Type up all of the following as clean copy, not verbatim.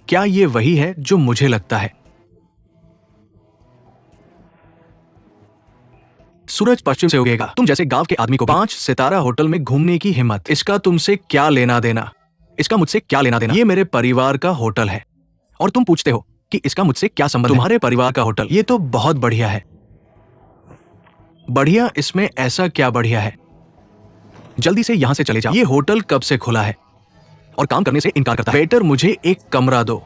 क्या ये वही है जो मुझे लगता है? सूरज पश्चिम से उगेगा। तुम जैसे गांव के आदमी को 5 सितारा होटल में घूमने की हिम्मत, इसका तुमसे क्या लेना देना? इसका मुझसे क्या लेना देना? ये मेरे परिवार का होटल है और तुम पूछते हो कि इसका मुझसे क्या संबंध है? तुम्हारे परिवार का होटल, ये तो बहुत बढ़िया है। बढ़िया? इसमें ऐसा क्या बढ़िया है? जल्दी से यहां से चले जाओ। ये होटल कब से खुला है और काम करने से इनकार करता है? वेटर, मुझे एक कमरा दो।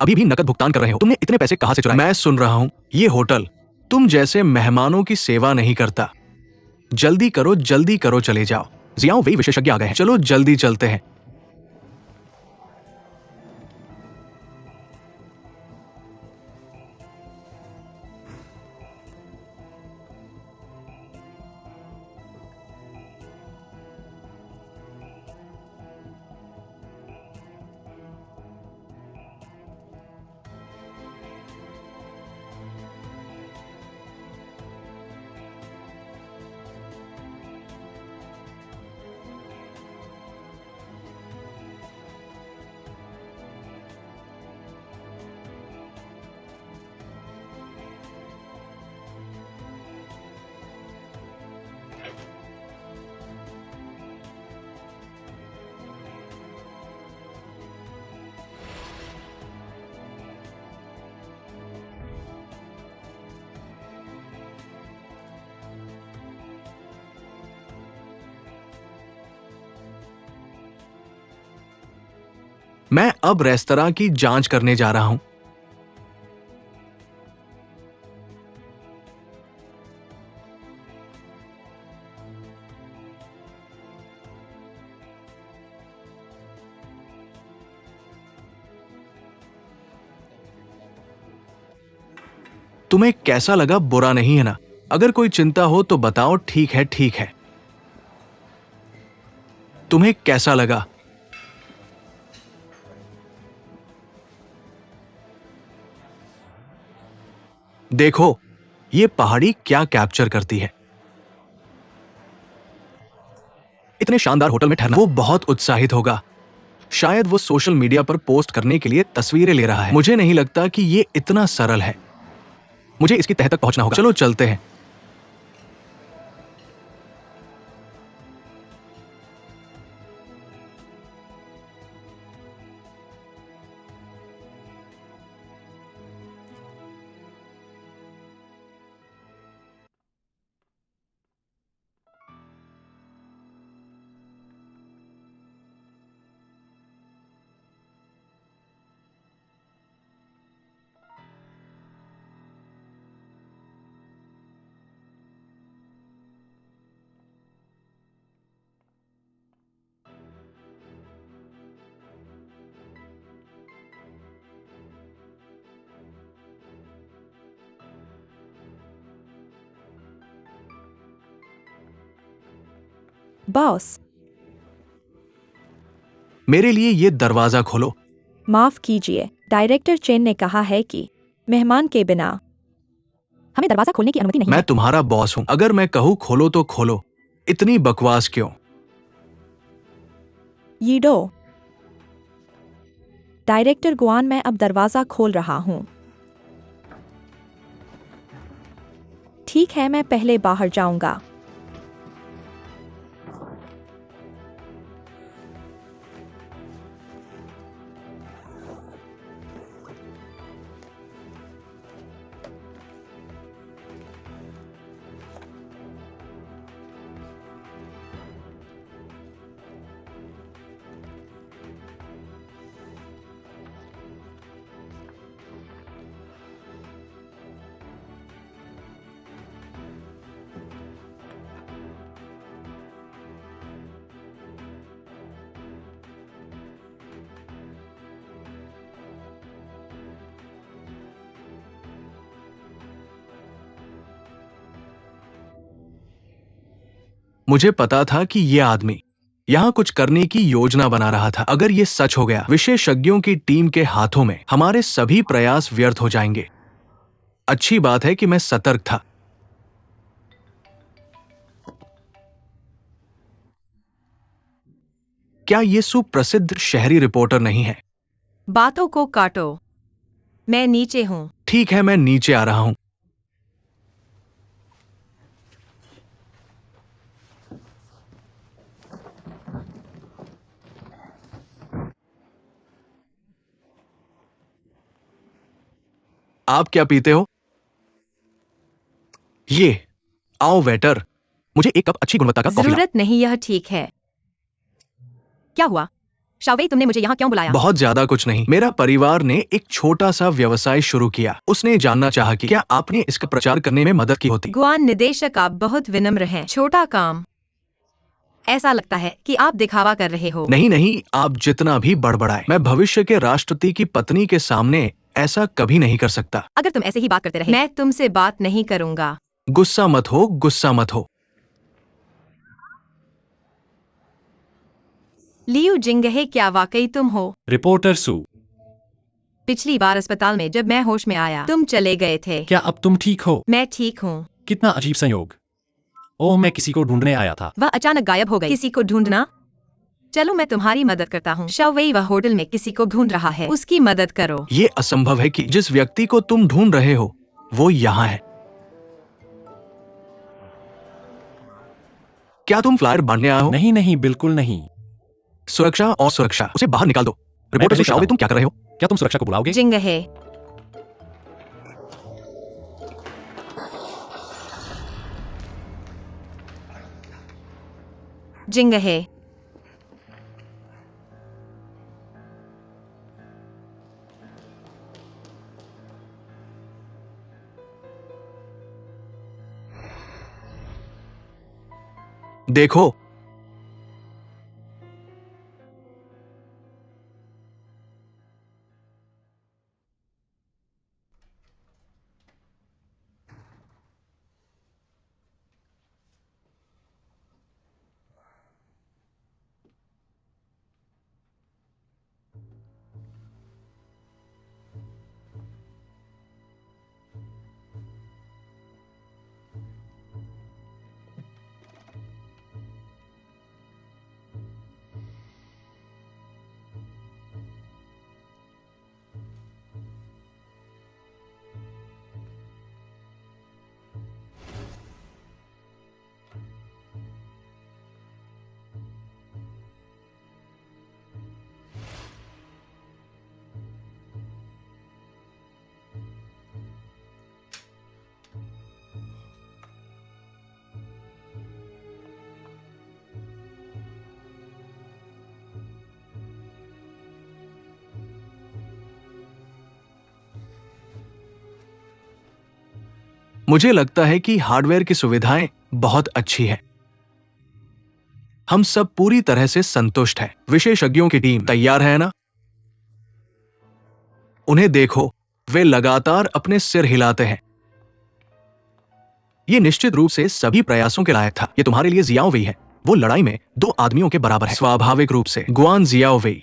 अभी भी नकद भुगतान कर रहे हो? तुमने इतने पैसे कहां से चुराए? मैं सुन रहा हूं। ये होटल तुम जैसे मेहमानों की सेवा नहीं करता। जल्दी करो, चले जाओ। जियाओ, वे विशेषज्ञ आ गए हैं। चलो जल्दी चलते हैं। मैं अब रेस्तरां की जांच करने जा रहा हूं। तुम्हें कैसा लगा? बुरा नहीं है ना? अगर कोई चिंता हो तो बताओ। ठीक है, ठीक है। तुम्हें कैसा लगा? देखो, ये पहाड़ी क्या कैप्चर करती है। इतने शानदार होटल में ठहरना। वो बहुत उत्साहित होगा। शायद वो सोशल मीडिया पर पोस्ट करने के लिए तस्वीरें ले रहा है। मुझे नहीं लगता कि ये इतना सरल है। मुझे इसकी तह तक पहुंचना होगा। चलो चलते हैं। बॉस, मेरे लिए ये दरवाजा खोलो। माफ कीजिए, डायरेक्टर चेन ने कहा है कि मेहमान के बिना हमें दरवाजा खोलने की अनुमति नहीं मैं है। तुम्हारा बॉस हूं। अगर मैं कहूं खोलो तो खोलो। इतनी बकवास क्यों? यीडो, डायरेक्टर गुआन, मैं अब दरवाजा खोल रहा हूँ। ठीक है, मैं पहले बाहर जाऊंगा। मुझे पता था कि ये आदमी यहां कुछ करने की योजना बना रहा था। अगर ये सच हो गया, विशेषज्ञों की टीम के हाथों में हमारे सभी प्रयास व्यर्थ हो जाएंगे। अच्छी बात है कि मैं सतर्क था। क्या ये सुप्रसिद्ध शहरी रिपोर्टर नहीं है? बातों को काटो। मैं नीचे हूँ। ठीक है, मैं नीचे आ रहा हूं। आप क्या पीते हो? ये। आओ वेटर, मुझे एक कप अच्छी गुणवत्ता का कॉफी लाओ। जरूरत नहीं, यह ठीक है। क्या हुआ शाओवेई, तुमने मुझे यहाँ क्यों बुलाया? बहुत ज्यादा कुछ नहीं। मेरा परिवार ने एक छोटा सा व्यवसाय शुरू किया। उसने जानना चाहा कि क्या आपने इसका प्रचार करने में मदद की होती। गुआन निदेशक, आप बहुत विनम्र हैं। छोटा काम। ऐसा लगता है कि आप दिखावा कर रहे हो। नहीं नहीं, आप जितना भी बड़बड़ाए, मैं भविष्य के राष्ट्रपति की पत्नी के सामने ऐसा कभी नहीं कर सकता। अगर तुम ऐसे ही बात करते रहे, मैं तुमसे बात नहीं करूंगा। गुस्सा मत हो, गुस्सा मत हो। लियू जिंगहे, क्या वाकई तुम हो? रिपोर्टर सू, पिछली बार अस्पताल में जब मैं होश में आया, तुम चले गए थे। क्या अब तुम ठीक हो? मैं ठीक हूँ। कितना अजीब संयोग। ओह, मैं किसी को ढूंढने आया था। वह अचानक गायब हो गई। किसी को ढूंढना? चलो मैं तुम्हारी मदद करता हूँ। शाओवेई वह होटल में किसी को ढूंढ रहा है, उसकी मदद करो। ये असंभव है कि जिस व्यक्ति को तुम ढूंढ रहे हो वो यहाँ है। क्या तुम फ्लायर बांटने आए हो? नहीं नहीं, बिल्कुल नहीं। सुरक्षा और सुरक्षा, उसे बाहर निकाल दो। रिपोर्टर पहले शाओवेई, तुम क्या कर रहे हो? क्या तुम सुरक्षा को बुलाओगे? जिंगहे, जिंगहे, देखो, मुझे लगता है कि हार्डवेयर की सुविधाएं बहुत अच्छी है। हम सब पूरी तरह से संतुष्ट हैं। विशेषज्ञों की टीम तैयार है ना? उन्हें देखो, वे लगातार अपने सिर हिलाते हैं। ये निश्चित रूप से सभी प्रयासों के लायक था। ये तुम्हारे लिए जियाओ वेई है। वो लड़ाई में 2 आदमियों के बराबर है। स्वाभाविक रूप से गुआन जियाओ वेई।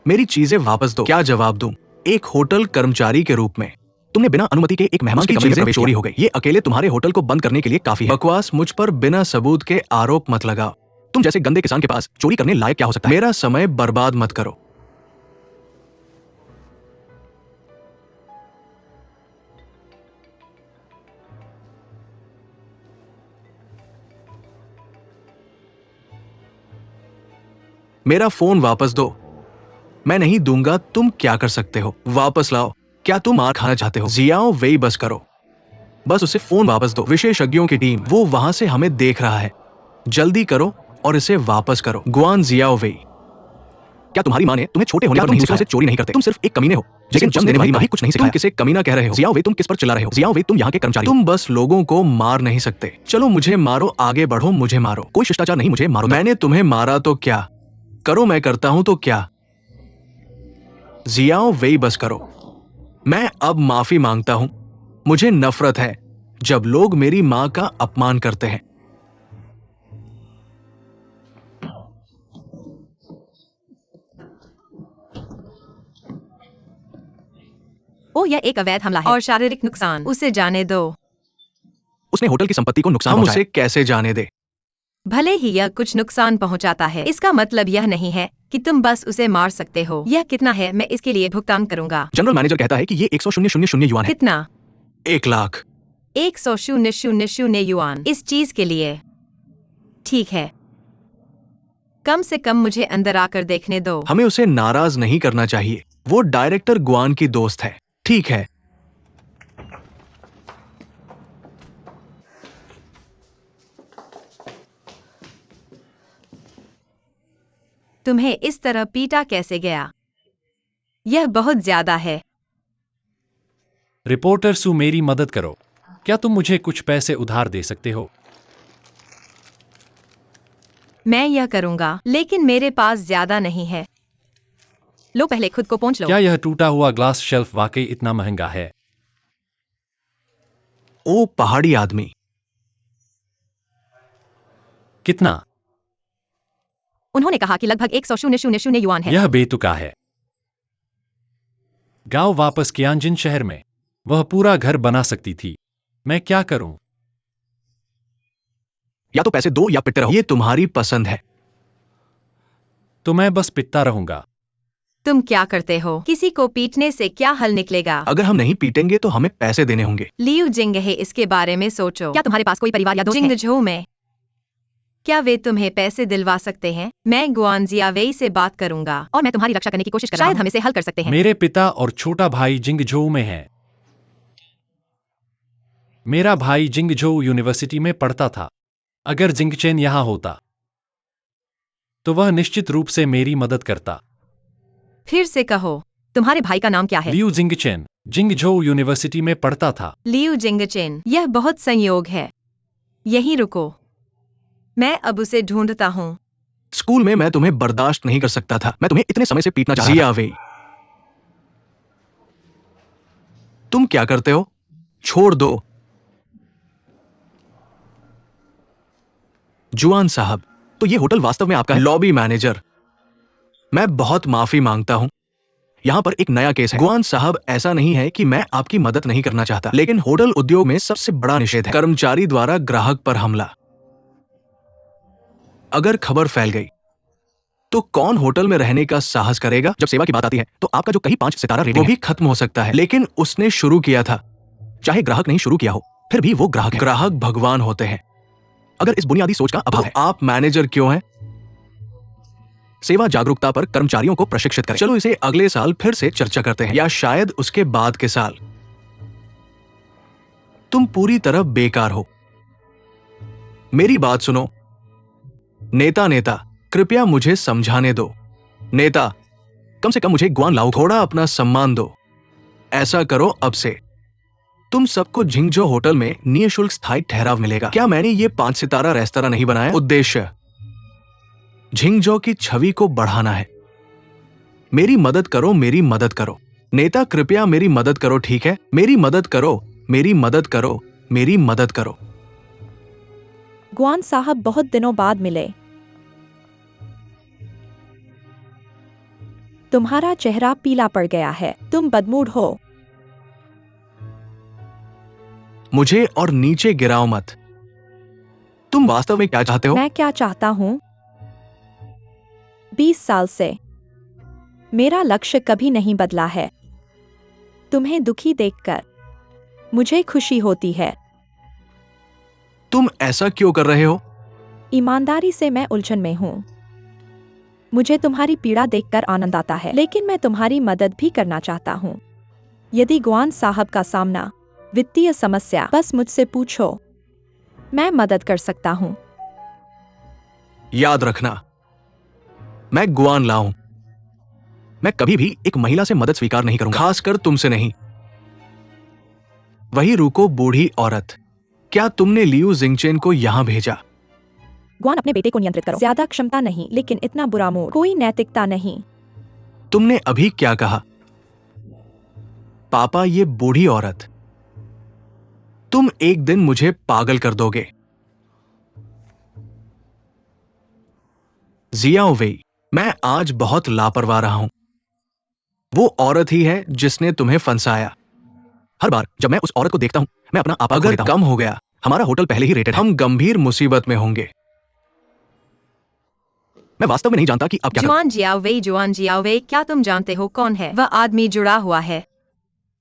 मेरी चीजें वापस दो। क्या जवाब दूं? एक होटल कर्मचारी के रूप में तुमने बिना अनुमति के एक मेहमान के कमरे में प्रवेश चोरी हो गई। ये अकेले तुम्हारे होटल को बंद करने के लिए काफी है। बकवास, मुझ पर बिना सबूत के आरोप मत लगाओ। तुम जैसे गंदे किसान के पास चोरी करने लायक क्या हो सकता है? मेरा समय बर्बाद मत करो। मेरा फोन वापस दो। मैं नहीं दूंगा। तुम क्या कर सकते हो? वापस लाओ। क्या तुम मार खाना चाहते हो? जियाओ वेई, बस करो। बस उसे फोन वापस दो। विशेषज्ञों की टीम, वो वहां से हमें देख रहा है। जल्दी करो और इसे वापस करो। गुआन जियाओ वेई। क्या तुम्हारी माँ ने तुम्हें छोटे होने पर नहीं सिखाया? चोरी नहीं करते। तुम सिर्फ एक कमीने हो, लेकिन जन्म देने वाली माँ ही कुछ नहीं सिखाया। तुम किसे कमीना कह रहे हो? जियाओ वेई, तुम किस पर चिल्ला रहे हो? जियाओ वेई, तुम यहाँ के कर्मचारी हो। तुम बस लोगों को मार नहीं सकते। चलो मुझे मारो, आगे बढ़ो, मुझे मारो। कोई शिष्टाचार नहीं, मुझे मारो। मैंने तुम्हें मारा तो क्या करो, मैं करता हूं तो क्या? जियाओ वेई, बस करो। मैं अब माफी मांगता हूं। मुझे नफरत है जब लोग मेरी मां का अपमान करते हैं। ओ, यह एक अवैध हमला है और शारीरिक नुकसान। उसे जाने दो। उसने होटल की संपत्ति को नुकसान पहुंचाया। उसे कैसे जाने दे? भले ही यह कुछ नुकसान पहुंचाता है, इसका मतलब यह नहीं है कि तुम बस उसे मार सकते हो। यह कितना है, मैं इसके लिए भुगतान करूंगा। जनरल मैनेजर कहता है कि ये 100,000 युआन है। कितना? 1,00,000। 100,000 युआन इस चीज के लिए? ठीक है, कम से कम मुझे अंदर आकर देखने दो। हमें उसे नाराज नहीं करना चाहिए, वो डायरेक्टर गुआन की दोस्त है। ठीक है। तुम्हें इस तरह पीटा कैसे गया? यह बहुत ज्यादा है। रिपोर्टर सू, मेरी मदद करो। क्या तुम मुझे कुछ पैसे उधार दे सकते हो? मैं यह करूंगा, लेकिन मेरे पास ज्यादा नहीं है। लो, पहले खुद को पोंछ लो। क्या यह टूटा हुआ ग्लास शेल्फ वाकई इतना महंगा है? ओ पहाड़ी आदमी। कितना? उन्होंने कहा कि लगभग 100,000 युआन है। यह बेतुका है। गांव वापस कियानजिन शहर में वह पूरा घर बना सकती थी। मैं क्या करूं? या तो पैसे दो या पिटते रहो, ये तुम्हारी पसंद है। तो मैं बस पिटता रहूंगा। तुम क्या करते हो? किसी को पीटने से क्या हल निकलेगा? अगर हम नहीं पीटेंगे तो हमें पैसे देने होंगे। लियू जिंगहे, इसके बारे में सोचो। क्या तुम्हारे पास कोई परिवार या दोस्त हैं? जिंगझोउ में क्या वे तुम्हें पैसे दिलवा सकते हैं? मैं गुआन जियावेई से बात करूंगा और मैं तुम्हारी रक्षा करने की कोशिश कर रहा हूं। शायद हम इसे हल कर सकते हैं। मेरे पिता और छोटा भाई जिंगझोउ में हैं। मेरा भाई जिंगझोउ यूनिवर्सिटी में पढ़ता था। अगर जिंगचेन यहां होता तो वह निश्चित रूप से मेरी मदद करता। फिर से कहो, तुम्हारे भाई का नाम क्या है? लियू जिंगचेन जिंगझोउ यूनिवर्सिटी में पढ़ता था। लियू जिंगचेन, यह बहुत संयोग है। यहीं रुको, मैं अब उसे ढूंढता हूँ। स्कूल में मैं तुम्हें बर्दाश्त नहीं कर सकता था। मैं तुम्हें इतने समय से पीटना चाहता था। जियावेई, तुम क्या करते हो? छोड़ दो। जुआन साहब, तो ये होटल वास्तव में आपका है? लॉबी मैनेजर, मैं बहुत माफी मांगता हूं, यहां पर एक नया केस है। गुआन साहब, ऐसा नहीं है कि मैं आपकी मदद नहीं करना चाहता, लेकिन होटल उद्योग में सबसे बड़ा निषेध है कर्मचारी द्वारा ग्राहक पर हमला। अगर खबर फैल गई तो कौन होटल में रहने का साहस करेगा? जब सेवा की बात आती है तो आपका जो कहीं 5 सितारा रेटिंग वो भी खत्म हो सकता है। लेकिन उसने शुरू किया था, चाहे ग्राहक नहीं शुरू किया हो, फिर भी वो ग्राहक है। ग्राहक भगवान होते हैं। अगर इस बुनियादी सोच का अभाव है, आप मैनेजर क्यों हैं? सेवा जागरूकता पर कर्मचारियों को प्रशिक्षित करें। चलो इसे अगले साल फिर से चर्चा करते हैं, या शायद उसके बाद के साल। तुम पूरी तरह बेकार हो। मेरी बात सुनो। नेता, कृपया मुझे समझाने दो। नेता, कम से कम मुझे गुआन लाओ, थोड़ा अपना सम्मान दो। ऐसा करो अब से। तुम सबको झिंगझो होटल में निःशुल्क स्थायी ठहराव मिलेगा। क्या मैंने ये 5 सितारा रेस्तरां नहीं बनाया? उद्देश्य झिंगझो की छवि को बढ़ाना है। मेरी मदद करो, मेरी मदद करो। नेता, कृपया मेरी मदद करो, ठीक है? मेरी मदद करो, मेरी मदद करो, मेरी मदद करो। गुआन साहब बहुत दिनों बाद मिले। तुम्हारा चेहरा पीला पड़ गया है, तुम बदमूड हो। मुझे और नीचे गिराओ मत। तुम वास्तव में क्या चाहते हो? मैं क्या चाहता हूँ? 20 साल से मेरा लक्ष्य कभी नहीं बदला है। तुम्हें दुखी देखकर मुझे खुशी होती है। तुम ऐसा क्यों कर रहे हो? ईमानदारी से मैं उलझन में हूँ। मुझे तुम्हारी पीड़ा देखकर आनंद आता है, लेकिन मैं तुम्हारी मदद भी करना चाहता हूँ। यदि गुआन साहब का सामना वित्तीय समस्या, बस मुझसे पूछो, मैं मदद कर सकता हूँ। याद रखना, मैं गुआन लाऊं। मैं कभी भी एक महिला से मदद स्वीकार नहीं करूंगा, खासकर तुमसे नहीं। वही रुको बूढ़ी औरत, क्या तुमने लियू जिंगचेन को यहां भेजा? गुआन, अपने बेटे को नियंत्रित करो। ज्यादा क्षमता नहीं, लेकिन इतना बुरा मूड, कोई नैतिकता नहीं। तुमने अभी क्या कहा? पापा, ये बूढ़ी औरत, तुम एक दिन मुझे पागल कर दोगे। जियाओवेई, मैं आज बहुत लापरवाह रहा हूं। वो औरत ही है जिसने तुम्हें फंसाया। हर बार जब मैं उस औरत को देखता हूं, मैं अपना आपा खो देता हूं। अगर कम हो गया, हमारा होटल पहले ही रेटेड है, हम गंभीर मुसीबत में होंगे। मैं वास्तव में नहीं जानता कि आप क्या जुआन जियावे, क्या तुम जानते हो कौन है वह आदमी? जुड़ा हुआ है,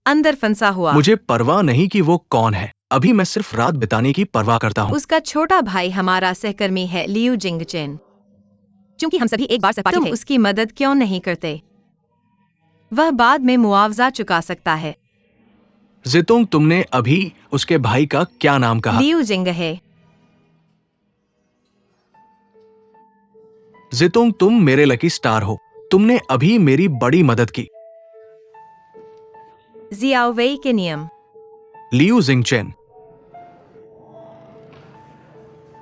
अंदर फंसा हुआ। मुझे परवाह नहीं कि वो कौन है। अभी मैं सिर्फ रात बिताने की परवाह करता हूँ। उसका छोटा भाई हमारा सहकर्मी है, लियू जिंगचेन। क्योंकि हम सभी एक बार सहपाठी थे, उसकी मदद क्यों नहीं करते? वह बाद में मुआवजा चुका सकता है। जितोंग, तुमने अभी उसके भाई का क्या नाम कहा? लियू जिंग है। जितोंग, तुम मेरे लकी स्टार हो। तुमने अभी मेरी बड़ी मदद की। जियावे के नियम। लियू जिंगचेन,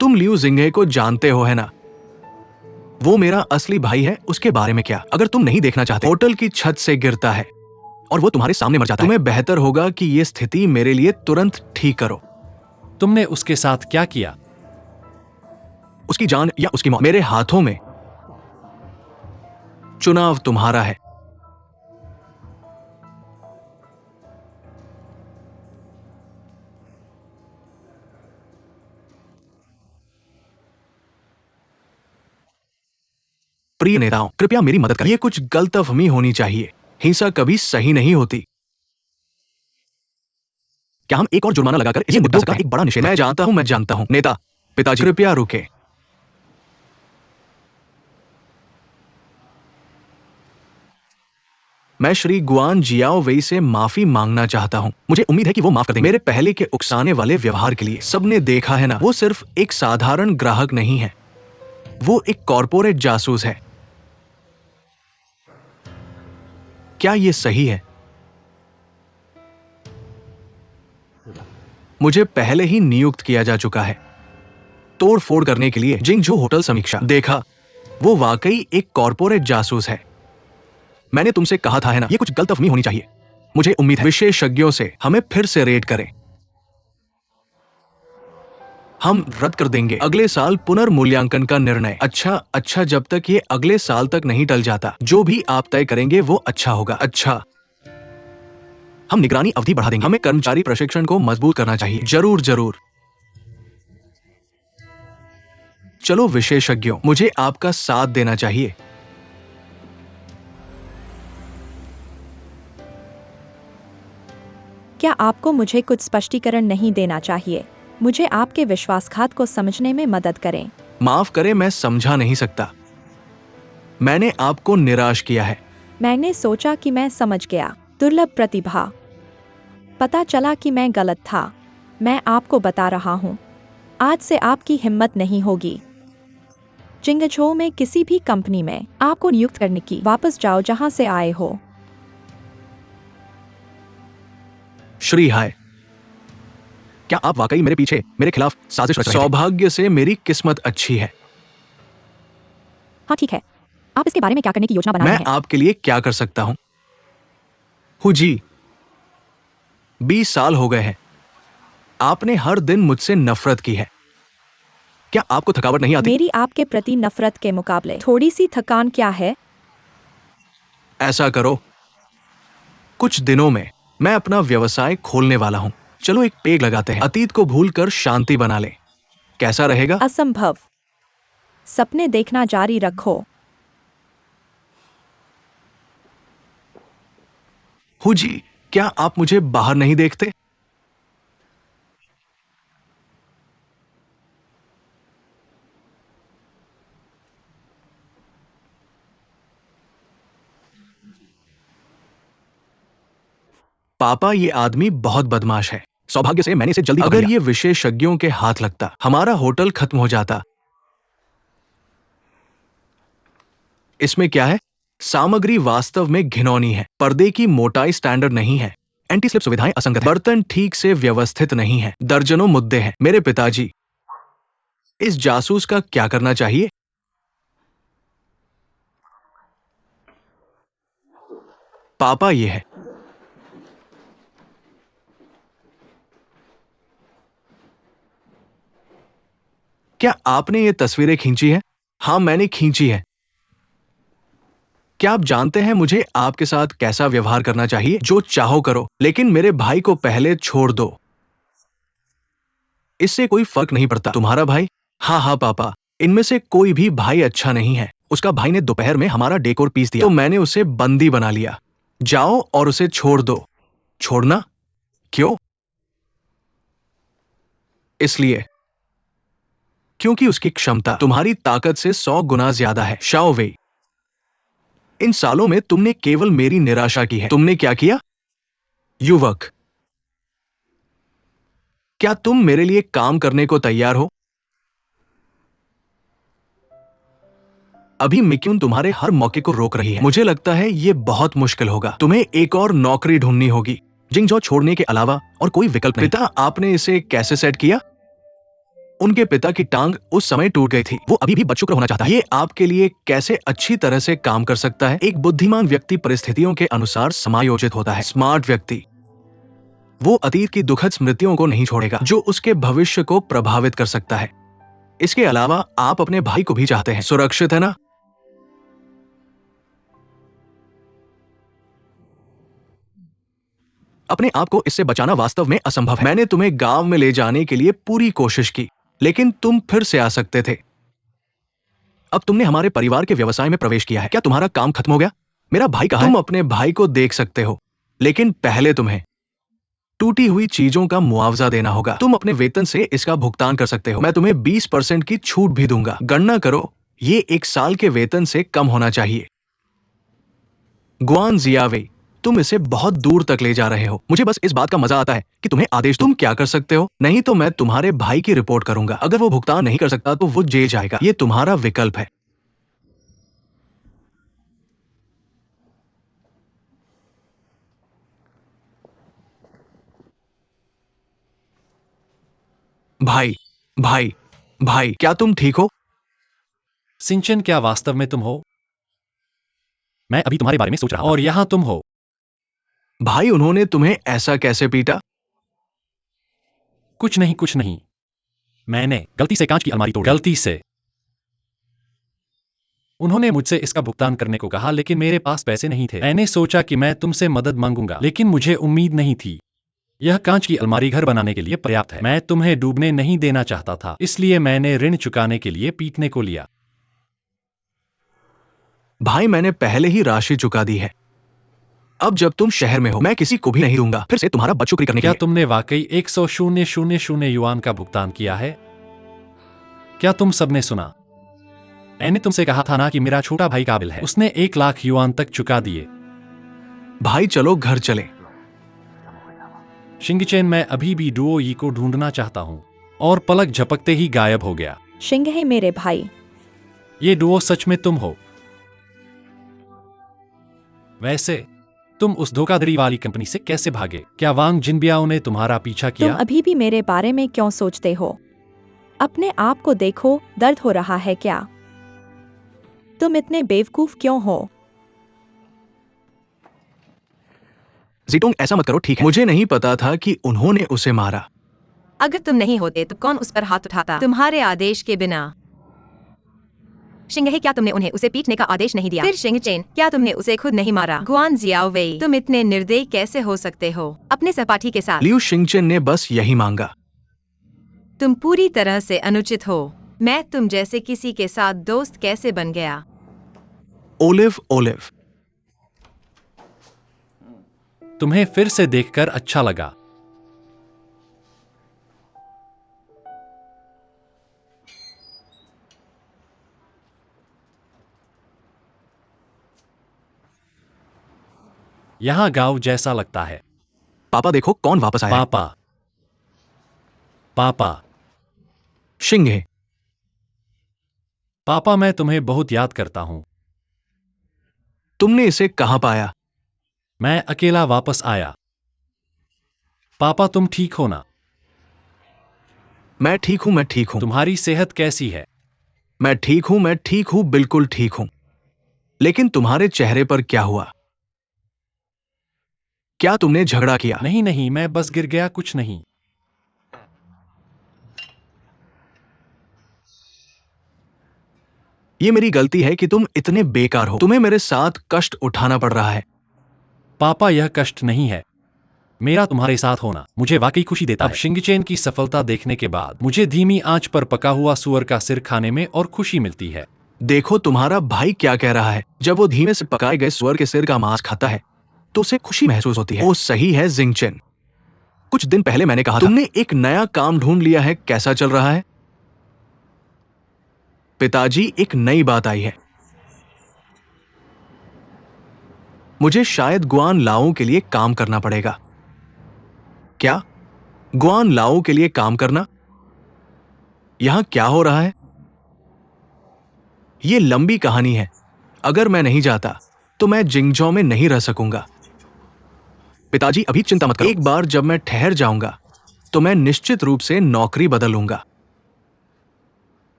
तुम लियू जिंगे को जानते हो है ना? वो मेरा असली भाई है। उसके बारे में क्या? अगर तुम नहीं देखना चाहते, होटल की छत से गिरता है और वो तुम्हारे सामने मर जाता है। तुम्हें बेहतर होगा कि ये स्थिति मेरे लिए तुरंत ठीक करो। तुमने उसके साथ क्या किया? उसकी जान या उसकी मौत मेरे हाथों में। चुनाव तुम्हारा है। प्रिय नेताओं, कृपया मेरी मदद करें। ये कुछ गलतफहमी होनी चाहिए। हिंसा कभी सही नहीं होती। क्या हम एक और जुर्माना लगाकर इसे मुद्दों का एक बड़ा निषेध? मैं जानता हूं। नेता, पिताजी, कृपया रुके। मैं श्री गुआन जियाओ वेई से माफी मांगना चाहता हूं। मुझे उम्मीद है कि वो माफ कर देंगे मेरे पहले के उकसाने वाले व्यवहार के लिए। सबने देखा है ना, वो सिर्फ एक साधारण ग्राहक नहीं है, वो एक कॉर्पोरेट जासूस है। क्या ये सही है? मुझे पहले ही नियुक्त किया जा चुका है तोड़ फोड़ करने के लिए। जिंगझू होटल समीक्षा देखा, वो वाकई एक कॉर्पोरेट जासूस है। मैंने तुमसे कहा था है ना, ये कुछ गलतफहमी होनी चाहिए। मुझे उम्मीद है विशेषज्ञों से हमें फिर से रेट करें। हम रद्द कर देंगे अगले साल पुनर्मूल्यांकन का निर्णय। अच्छा, जब तक ये अगले साल तक नहीं टल जाता, जो भी आप तय करेंगे वो अच्छा होगा। अच्छा, हम निगरानी अवधि बढ़ा देंगे। हमें कर्मचारी प्रशिक्षण को मजबूत करना चाहिए। जरूर। चलो विशेषज्ञों, मुझे आपका साथ देना चाहिए। क्या आपको मुझे कुछ स्पष्टीकरण नहीं देना चाहिए? मुझे आपके विश्वासघात को समझने में मदद करें। माफ करें, मैं समझा नहीं सकता। मैंने आपको निराश किया है। मैंने सोचा कि मैं समझ गया। दुर्लभ प्रतिभा। पता चला कि मैं गलत था। मैं आपको बता रहा हूँ, आज से आपकी हिम्मत नहीं होगी जिंगझो में किसी भी कंपनी में आपको नियुक्त करने की। वापस जाओ जहां से आए हो। श्री हाय, क्या आप वाकई मेरे पीछे मेरे खिलाफ साजिश रच रहे थे? सौभाग्य से मेरी किस्मत अच्छी है। हाँ ठीक है, आप इसके बारे में क्या करने की योजना बना रहे मैं हैं? आपके लिए क्या कर सकता हूं? जी, 20 साल हो गए हैं। आपने हर दिन मुझसे नफरत की है। क्या आपको थकावट नहीं आती? मेरी आपके प्रति नफरत के मुकाबले थोड़ी सी थकान क्या है? ऐसा करो, कुछ दिनों में मैं अपना व्यवसाय खोलने वाला हूं। चलो एक पेग लगाते हैं, अतीत को भूलकर शांति बना ले। कैसा रहेगा? असंभव। सपने देखना जारी रखो। जी, क्या आप मुझे बाहर नहीं देखते? पापा, ये आदमी बहुत बदमाश है। सौभाग्य से मैंने इसे जल्दी पकड़ लिया। अगर ये विशेषज्ञों के हाथ लगता, हमारा होटल खत्म हो जाता। इसमें क्या है? सामग्री वास्तव में घिनौनी है। पर्दे की मोटाई स्टैंडर्ड नहीं है। एंटी स्लिप सुविधाएं असंगत हैं। बर्तन ठीक से व्यवस्थित नहीं है। दर्जनों मुद्दे हैं। मेरे पिताजी, इस जासूस का क्या करना चाहिए? पापा, ये है। क्या आपने ये तस्वीरें खींची है? हाँ, मैंने खींची है। क्या आप जानते हैं मुझे आपके साथ कैसा व्यवहार करना चाहिए? जो चाहो करो, लेकिन मेरे भाई को पहले छोड़ दो। इससे कोई फर्क नहीं पड़ता। तुम्हारा भाई? हाँ पापा, इनमें से कोई भी भाई अच्छा नहीं है। उसका भाई ने दोपहर में हमारा डेकोर पीस दिया, तो मैंने उसे बंदी बना लिया। जाओ और उसे छोड़ दो। छोड़ना? क्यों? इसलिए क्योंकि उसकी क्षमता तुम्हारी ताकत से 100 गुना ज्यादा है। शाओ वेई, इन सालों में तुमने केवल मेरी निराशा की है। तुमने क्या किया? युवक, क्या तुम मेरे लिए काम करने को तैयार हो? अभी मिक्यून तुम्हारे हर मौके को रोक रही है। मुझे लगता है ये बहुत मुश्किल होगा। तुम्हें एक और नौकरी ढूंढनी होगी, जिंगजो छोड़ने के अलावा और कोई विकल्प नहीं। पिता, आपने इसे कैसे सेट किया? उनके पिता की टांग उस समय टूट गई थी। वो अभी भी बदशुक्र होना चाहता है। ये आपके लिए कैसे अच्छी तरह से काम कर सकता है? एक बुद्धिमान व्यक्ति परिस्थितियों के अनुसार समायोजित होता है। स्मार्ट व्यक्ति वो अतीत की दुखद स्मृतियों को नहीं छोड़ेगा, जो उसके भविष्य को प्रभावित कर सकता है। इसके अलावा आप अपने भाई को भी चाहते हैं, सुरक्षित है ना? अपने आप को इससे बचाना वास्तव में असंभव है। मैंने तुम्हें गांव में ले जाने के लिए पूरी कोशिश की, लेकिन तुम फिर से आ सकते थे। अब तुमने हमारे परिवार के व्यवसाय में प्रवेश किया है। क्या तुम्हारा काम खत्म हो गया? मेरा भाई कहाँ है? तुम अपने भाई को देख सकते हो, लेकिन पहले तुम्हें टूटी हुई चीजों का मुआवजा देना होगा। तुम अपने वेतन से इसका भुगतान कर सकते हो। मैं तुम्हें 20% की छूट भी दूंगा। गणना करो, ये 1 साल के वेतन से कम होना चाहिए। गुआन जियावेई, तुम इसे बहुत दूर तक ले जा रहे हो। मुझे बस इस बात का मजा आता है कि तुम्हें आदेश तुम क्या कर सकते हो। नहीं तो मैं तुम्हारे भाई की रिपोर्ट करूंगा। अगर वो भुगतान नहीं कर सकता तो वो जेल जाएगा। ये तुम्हारा विकल्प है। भाई, भाई, भाई, क्या तुम ठीक हो? सिंचन, क्या वास्तव में तुम हो? मैं अभी तुम्हारे बारे में सोच रहा हूं। और यहां तुम हो। भाई, उन्होंने तुम्हें ऐसा कैसे पीटा? कुछ नहीं, कुछ नहीं। मैंने गलती से कांच की अलमारी तोड़ दी। गलती से। उन्होंने मुझसे इसका भुगतान करने को कहा, लेकिन मेरे पास पैसे नहीं थे। मैंने सोचा कि मैं तुमसे मदद मांगूंगा, लेकिन मुझे उम्मीद नहीं थी। यह कांच की अलमारी घर बनाने के लिए पर्याप्त है। मैं तुम्हें डूबने नहीं देना चाहता था, इसलिए मैंने ऋण चुकाने के लिए पीटने को लिया। भाई, मैंने पहले ही राशि चुका दी है। अब जब तुम शहर में हो, मैं किसी को भी नहीं दूंगा फिर से तुम्हारा बदशुक्री करने के क्या लिए। तुमने वाकई 100,000 युआन का भुगतान किया है? क्या तुम सबने सुना? मैंने तुमसे कहा था ना कि मेरा छोटा भाई काबिल है। उसने 1 लाख युआन तक चुका दिए। भाई, चलो घर चले। शिंगचेन, मैं अभी भी डुओ यी को ढूंढना चाहता हूँ। और पलक झपकते ही गायब हो गया। शिंगे, मेरे भाई। ये डुओ सच में तुम हो? वैसे तुम उस धोखाधड़ी वाली कंपनी से कैसे भागे? क्या वांग जिनबियाओ ने तुम्हारा पीछा किया? तुम अभी भी मेरे बारे में क्यों सोचते हो? अपने आप को देखो, दर्द हो रहा है क्या? तुम इतने बेवकूफ क्यों हो? जीटोंग, ऐसा मत करो, ठीक है? मुझे नहीं पता था कि उन्होंने उसे मारा। अगर तुम नहीं होते तो कौन उस पर हाथ उठाता तुम्हारे आदेश के बिना? शिंगहे, क्या तुमने उन्हें उसे पीटने का आदेश नहीं दिया? फिर शिंगचेन, क्या तुमने उसे खुद नहीं मारा? गुआन जियाओवेई, तुम इतने निर्दयी कैसे हो सकते हो अपने सहपाठी के साथ? लियू शिंगचेन ने बस यही मांगा। तुम पूरी तरह से अनुचित हो। मैं तुम जैसे किसी के साथ दोस्त कैसे बन गया? ओलिव, ओलिव, तुम्हें फिर से देखकर अच्छा लगा। यहाँ गांव जैसा लगता है। पापा, देखो कौन वापस आया है। पापा, पापा, शिंगे, पापा, मैं तुम्हें बहुत याद करता हूँ। तुमने इसे कहाँ पाया? मैं अकेला वापस आया। पापा, तुम ठीक हो ना? मैं ठीक हूं, मैं ठीक हूं। तुम्हारी सेहत कैसी है? मैं ठीक हूं, मैं ठीक हूं, बिल्कुल ठीक हूं। लेकिन तुम्हारे चेहरे पर क्या हुआ? क्या तुमने झगड़ा किया? नहीं नहीं, मैं बस गिर गया, कुछ नहीं। ये मेरी गलती है कि तुम इतने बेकार हो। तुम्हें मेरे साथ कष्ट उठाना पड़ रहा है। पापा, यह कष्ट नहीं है। मेरा तुम्हारे साथ होना मुझे वाकई खुशी देता है। शिंगचेन की सफलता देखने के बाद मुझे धीमी आंच पर पका हुआ सुअर का सिर खाने में और खुशी मिलती है। देखो तुम्हारा भाई क्या कह रहा है। जब वो धीमे से पकाए गए सुअर के सिर का मांस खाता है तो उसे खुशी महसूस होती है। वो सही है जिंगचेन। कुछ दिन पहले मैंने कहा था तुमने एक नया काम ढूंढ लिया है, कैसा चल रहा है? पिताजी, एक नई बात आई है। मुझे शायद गुआन लाओ के लिए काम करना पड़ेगा। क्या? गुआन लाओ के लिए काम करना? यहां क्या हो रहा है? यह लंबी कहानी है। अगर मैं नहीं जाता तो मैं जिंगजो में नहीं रह सकूंगा। पिताजी, अभी चिंता मत करो। एक बार जब मैं ठहर जाऊंगा तो मैं निश्चित रूप से नौकरी बदलूंगा।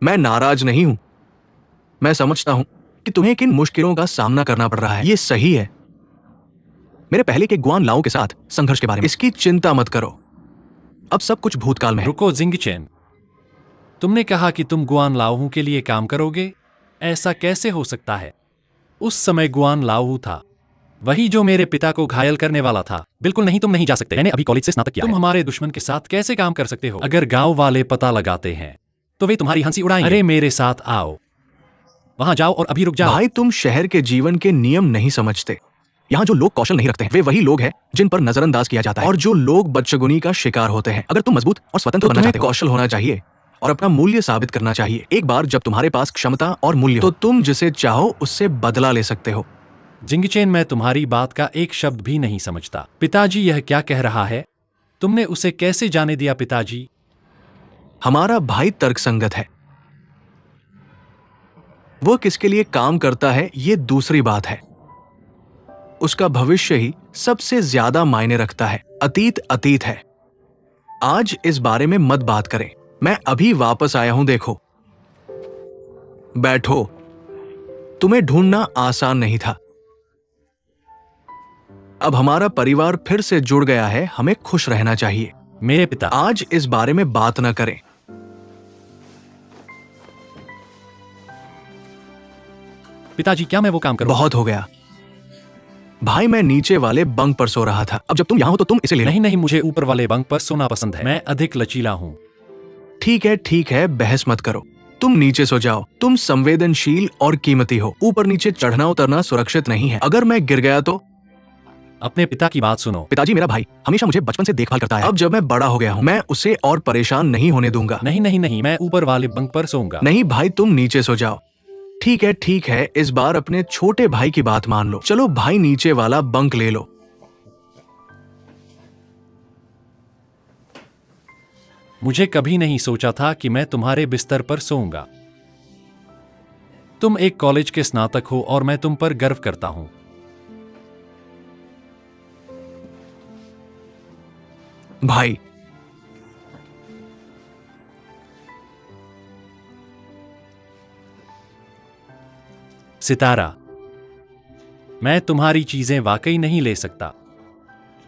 मैं नाराज नहीं हूं। मैं समझता हूं कि तुम्हें किन मुश्किलों का सामना करना पड़ रहा है। यह सही है। मेरे पहले के गुआन लाओ के साथ संघर्ष के बारे में इसकी चिंता मत करो। अब सब कुछ भूतकाल में है। रुको जिंगचेन, तुमने कहा कि तुम गुआन लाओ के लिए काम करोगे। ऐसा कैसे हो सकता है? उस समय गुआन लाओ था, वही जो मेरे पिता को घायल करने वाला था। बिल्कुल नहीं, तुम नहीं जा सकते। मैंने अभी कॉलेज से स्नातक किया है। तुम हमारे दुश्मन के साथ कैसे काम कर सकते हो? अगर गांव वाले पता लगाते हैं तो वे तुम्हारी हंसी उड़ाएंगे। अरे मेरे साथ आओ, वहां जाओ और अभी रुक जाओ। भाई, तुम शहर के जीवन के नियम नहीं समझते। यहाँ जो लोग कौशल नहीं रखते हैं वे वही लोग हैं जिन पर नजरअंदाज किया जाता है और जो लोग बदशगुनी का शिकार होते हैं। अगर तुम मजबूत और स्वतंत्र बनना चाहते हो, कौशल होना चाहिए और अपना मूल्य साबित करना चाहिए। एक बार जब तुम्हारे पास क्षमता और मूल्य हो तो तुम जिसे चाहो उससे बदला ले सकते हो। जिंगचेन, मैं तुम्हारी बात का एक शब्द भी नहीं समझता। पिताजी, यह क्या कह रहा है? तुमने उसे कैसे जाने दिया पिताजी? हमारा भाई तर्कसंगत है। वो किसके लिए काम करता है ये दूसरी बात है। उसका भविष्य ही सबसे ज्यादा मायने रखता है। अतीत अतीत है। आज इस बारे में मत बात करें। मैं अभी वापस आया हूं, देखो। बैठो। तुम्हें ढूंढना आसान नहीं था। अब हमारा परिवार फिर से जुड़ गया है। हमें खुश रहना चाहिए। मेरे पिता, आज इस बारे में बात न करें। पिताजी, क्या मैं वो काम करूं? बहुत हो गया। भाई, मैं नीचे वाले बंक पर सो रहा था। अब जब तुम यहां हो तो तुम इसे ले लो। नहीं नहीं, मुझे ऊपर वाले बंक पर सोना पसंद है। मैं अधिक लचीला हूं। ठीक है, बहस मत करो। तुम नीचे सो जाओ। तुम संवेदनशील और कीमती हो। ऊपर नीचे चढ़ना उतरना सुरक्षित नहीं है। अगर मैं गिर गया तो? अपने पिता की बात सुनो। पिताजी, मेरा भाई हमेशा मुझे बचपन से देखभाल करता है। अब जब मैं बड़ा हो गया हूं, मैं उसे और परेशान नहीं होने दूंगा। नहीं नहीं नहीं, मैं ऊपर वाले बंक पर सोऊंगा। नहीं भाई, तुम नीचे सो जाओ। ठीक है, इस बार अपने छोटे भाई की बात मान लो। चलो भाई, नीचे वाला बंक ले लो। मुझे कभी नहीं सोचा था कि मैं तुम्हारे बिस्तर पर सोऊंगा। तुम एक कॉलेज के स्नातक हो और मैं तुम पर गर्व करता हूं। भाई, सितारा, मैं तुम्हारी चीजें वाकई नहीं ले सकता।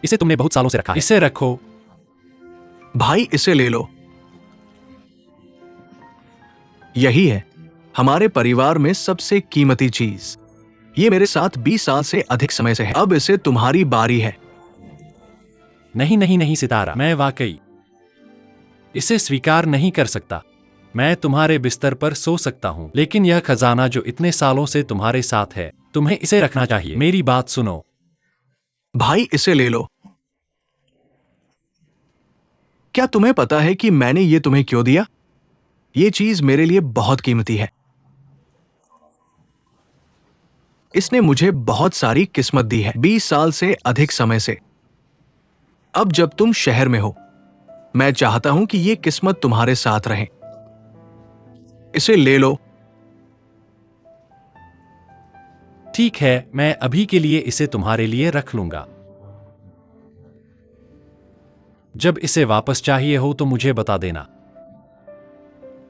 इसे तुमने बहुत सालों से रखा है। इसे रखो। भाई, इसे ले लो। यही है हमारे परिवार में सबसे कीमती चीज। ये मेरे साथ 20 साल से अधिक समय से है। अब इसे तुम्हारी बारी है। नहीं नहीं नहीं सितारा, मैं वाकई इसे स्वीकार नहीं कर सकता। मैं तुम्हारे बिस्तर पर सो सकता हूं, लेकिन यह खजाना जो इतने सालों से तुम्हारे साथ है, तुम्हें इसे रखना चाहिए। मेरी बात सुनो। भाई, इसे ले लो। क्या तुम्हें पता है कि मैंने ये तुम्हें क्यों दिया? ये चीज मेरे लिए बहुत कीमती है। इसने मुझे बहुत सारी किस्मत दी है, 20 साल से अधिक समय से। अब जब तुम शहर में हो, मैं चाहता हूं कि ये किस्मत तुम्हारे साथ रहे। इसे ले लो। ठीक है, मैं अभी के लिए इसे तुम्हारे लिए रख लूंगा। जब इसे वापस चाहिए हो तो मुझे बता देना।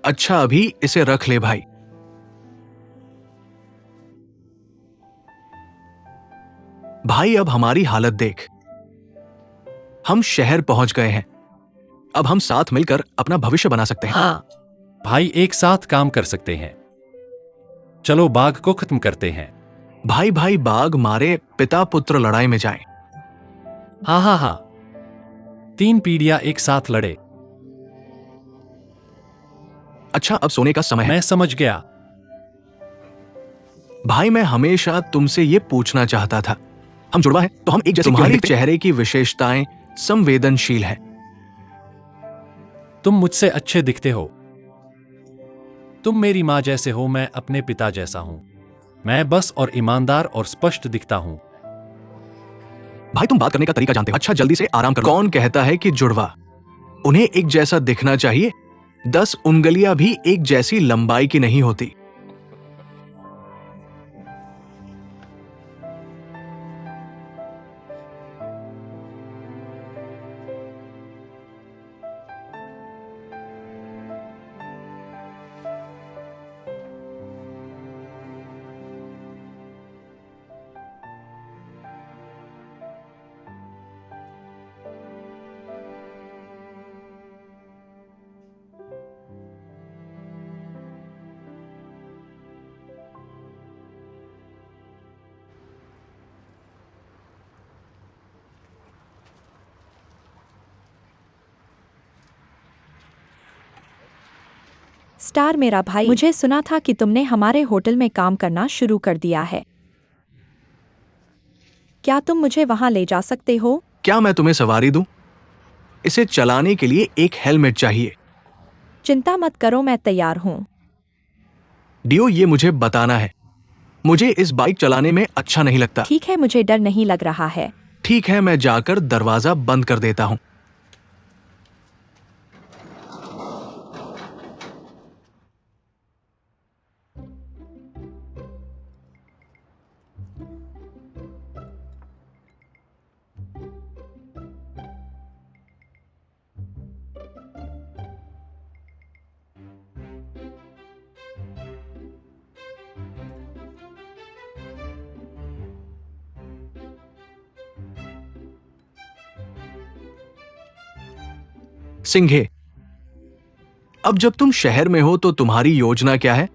अच्छा, अभी इसे रख ले भाई। भाई, अब हमारी हालत देख। हम शहर पहुंच गए हैं। अब हम साथ मिलकर अपना भविष्य बना सकते हैं। हाँ, भाई, एक साथ काम कर सकते हैं। चलो बाग को खत्म करते हैं। भाई, बाघ मारे पिता पुत्र लड़ाई में जाएं। हाँ हाँ हाँ, 3 पीढ़ियां एक साथ लड़े। अच्छा, अब सोने का समय है। मैं समझ गया। भाई, मैं हमेशा तुमसे ये पूछना चाहता था, हम जुड़वा हैं तो हम एक जैसे क्यों नहीं तुम्हारी दिखते? चेहरे की विशेषताएं संवेदनशील है। तुम मुझसे अच्छे दिखते हो। तुम मेरी माँ जैसे हो, मैं अपने पिता जैसा हूँ। मैं बस और ईमानदार और स्पष्ट दिखता हूँ। भाई, तुम बात करने का तरीका जानते हो। अच्छा, जल्दी से आराम करो। कौन कहता है कि जुड़वा उन्हें एक जैसा दिखना चाहिए? 10 उंगलियां भी एक जैसी लंबाई की नहीं होती। स्टार मेरा भाई, मुझे सुना था कि तुमने हमारे होटल में काम करना शुरू कर दिया है। क्या तुम मुझे वहां ले जा सकते हो? क्या मैं तुम्हें सवारी दूं? इसे चलाने के लिए एक हेलमेट चाहिए। चिंता मत करो, मैं तैयार हूँ। डियो, ये मुझे बताना है। मुझे इस बाइक चलाने में अच्छा नहीं लगता। ठीक है, मुझे डर नहीं लग रहा है। ठीक है, मैं जाकर दरवाजा बंद कर देता हूं। सिंघे, अब जब तुम शहर में हो तो तुम्हारी योजना क्या है?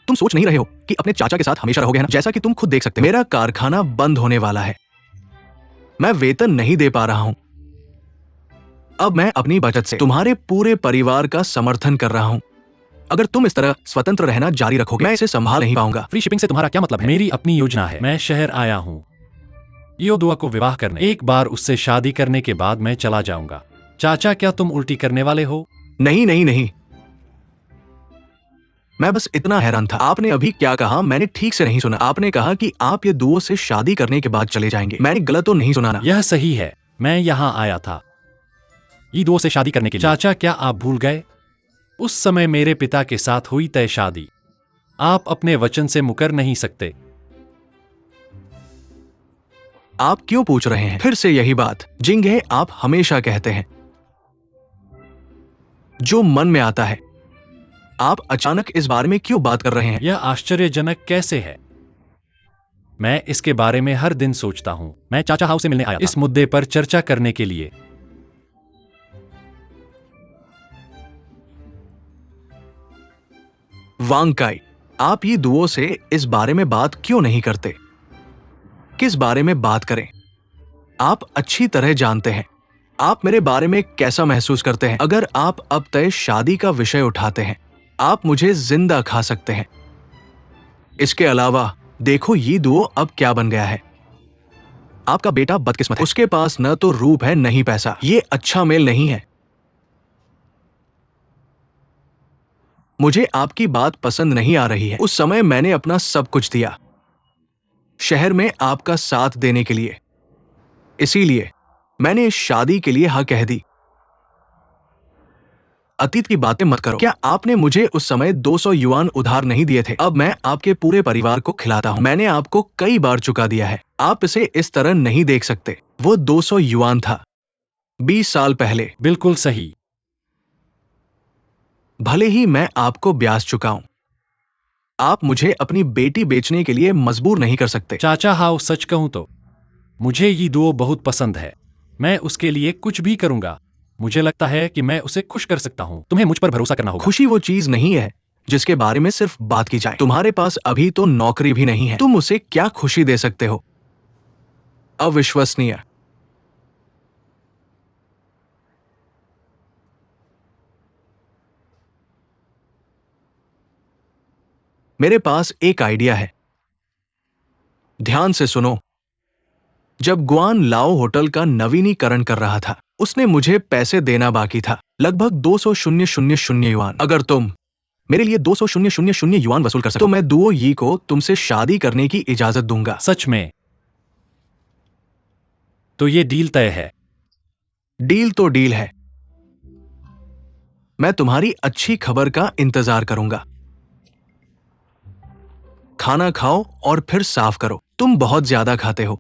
तुम सोच नहीं रहे हो कि अपने चाचा के साथ हमेशा रहोगे ना? जैसा कि तुम खुद देख सकते हो, मेरा कारखाना बंद होने वाला है। मैं वेतन नहीं दे पा रहा हूं। अब मैं अपनी बचत से तुम्हारे पूरे परिवार का समर्थन कर रहा हूं। अगर तुम इस तरह स्वतंत्र रहना जारी रखोगे, मैं इसे संभाल नहीं पाऊंगा। फ्री शिपिंग से तुम्हारा क्या मतलब है? मेरी अपनी योजना है। मैं शहर आया हूँ योदुआ को विवाह करने। एक बार उससे शादी करने के बाद मैं चला जाऊंगा। चाचा, क्या तुम उल्टी करने वाले हो? नहीं नहीं नहीं, मैं बस इतना हैरान था। आपने अभी क्या कहा? मैंने ठीक से नहीं सुना। आपने कहा कि आप ये दुओ से शादी करने के बाद चले जाएंगे। मैंने गलत तो नहीं सुना ना? यह सही है। मैं यहाँ आया था ईदो से शादी करने के लिए। चाचा, क्या आप भूल गए? उस समय मेरे पिता के साथ हुई तय शादी। आप अपने वचन से मुकर नहीं सकते। आप क्यों पूछ रहे हैं फिर से यही बात? जिंगे, आप हमेशा कहते हैं जो मन में आता है। आप अचानक इस बारे में क्यों बात कर रहे हैं? यह आश्चर्यजनक कैसे है? मैं इसके बारे में हर दिन सोचता हूँ। मैं चाचा हाउ से मिलने आया था इस मुद्दे पर चर्चा करने के लिए। वांगकाई, आप ये दुओ से इस बारे में बात क्यों नहीं करते? किस बारे में बात करें? आप अच्छी तरह जानते हैं आप मेरे बारे में कैसा महसूस करते हैं। अगर आप अब तय शादी का विषय उठाते हैं, आप मुझे जिंदा खा सकते हैं। इसके अलावा देखो ये दुओ अब क्या बन गया है। आपका बेटा बदकिस्मत है। उसके पास न तो रूप है न ही पैसा। ये अच्छा मेल नहीं है। मुझे आपकी बात पसंद नहीं आ रही है। उस समय मैंने अपना सब कुछ दिया शहर में आपका साथ देने के लिए, इसीलिए मैंने इस शादी के लिए हाँ कह दी। अतीत की बातें मत करो। क्या आपने मुझे उस समय 200 युआन उधार नहीं दिए थे? अब मैं आपके पूरे परिवार को खिलाता हूं। मैंने आपको कई बार चुका दिया है। आप इसे इस तरह नहीं देख सकते। वो 200 युआन था 20 साल पहले। बिल्कुल सही। भले ही मैं आपको ब्याज चुकाऊं, आप मुझे अपनी बेटी बेचने के लिए मजबूर नहीं कर सकते। चाचा हाउ, सच कहूं तो मुझे ये दुओ बहुत पसंद है। मैं उसके लिए कुछ भी करूंगा। मुझे लगता है कि मैं उसे खुश कर सकता हूं। तुम्हें मुझ पर भरोसा करना होगा। खुशी वो चीज नहीं है जिसके बारे में सिर्फ बात की जाए। तुम्हारे पास अभी तो नौकरी भी नहीं है। तुम उसे क्या खुशी दे सकते हो? अविश्वसनीय। मेरे पास एक आइडिया है, ध्यान से सुनो। जब गुआन लाओ होटल का नवीनीकरण कर रहा था, उसने मुझे पैसे देना बाकी था, लगभग 200,000 युआन। अगर तुम मेरे लिए 200,000 युआन वसूल कर सको तो मैं दुओ यी को तुमसे शादी करने की इजाजत दूंगा। सच में? तो ये डील तय है। डील तो डील है। मैं तुम्हारी अच्छी खबर का इंतजार करूंगा। खाना खाओ और फिर साफ करो, तुम बहुत ज्यादा खाते हो।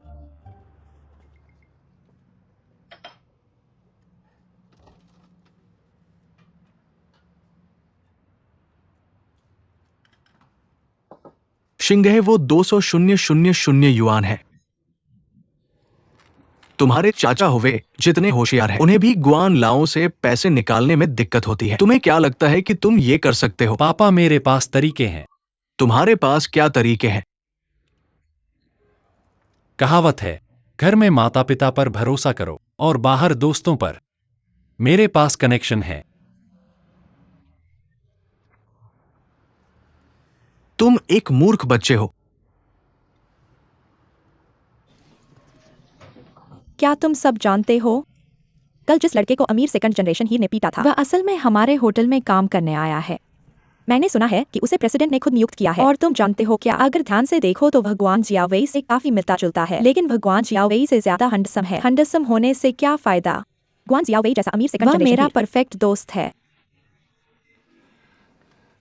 शिंगहे वो 200,000 युआन है। तुम्हारे चाचा हुए जितने होशियार हैं, उन्हें भी गुआन लाओ से पैसे निकालने में दिक्कत होती है। तुम्हें क्या लगता है कि तुम ये कर सकते हो? पापा, मेरे पास तरीके हैं। तुम्हारे पास क्या तरीके हैं? कहावत है, घर में माता पिता पर भरोसा करो और बाहर दोस्तों पर। मेरे पास कनेक्शन है। तुम एक मूर्ख बच्चे हो। क्या तुम सब जानते हो, कल जिस लड़के को अमीर सेकंड जनरेशन ही ने पीटा था, वह असल में हमारे होटल में काम करने आया है। मैंने सुना है कि उसे प्रेसिडेंट ने खुद नियुक्त किया है। और तुम जानते हो क्या, अगर ध्यान से देखो तो भगवान जियावेई से काफी मिलता जुलता है, लेकिन भगवान जियावेई से ज्यादा हंडसम है। हंडसम होने से क्या फायदा? गुआन जियावेई जैसा अमीर सेकंड जनरेशन मेरा परफेक्ट दोस्त है।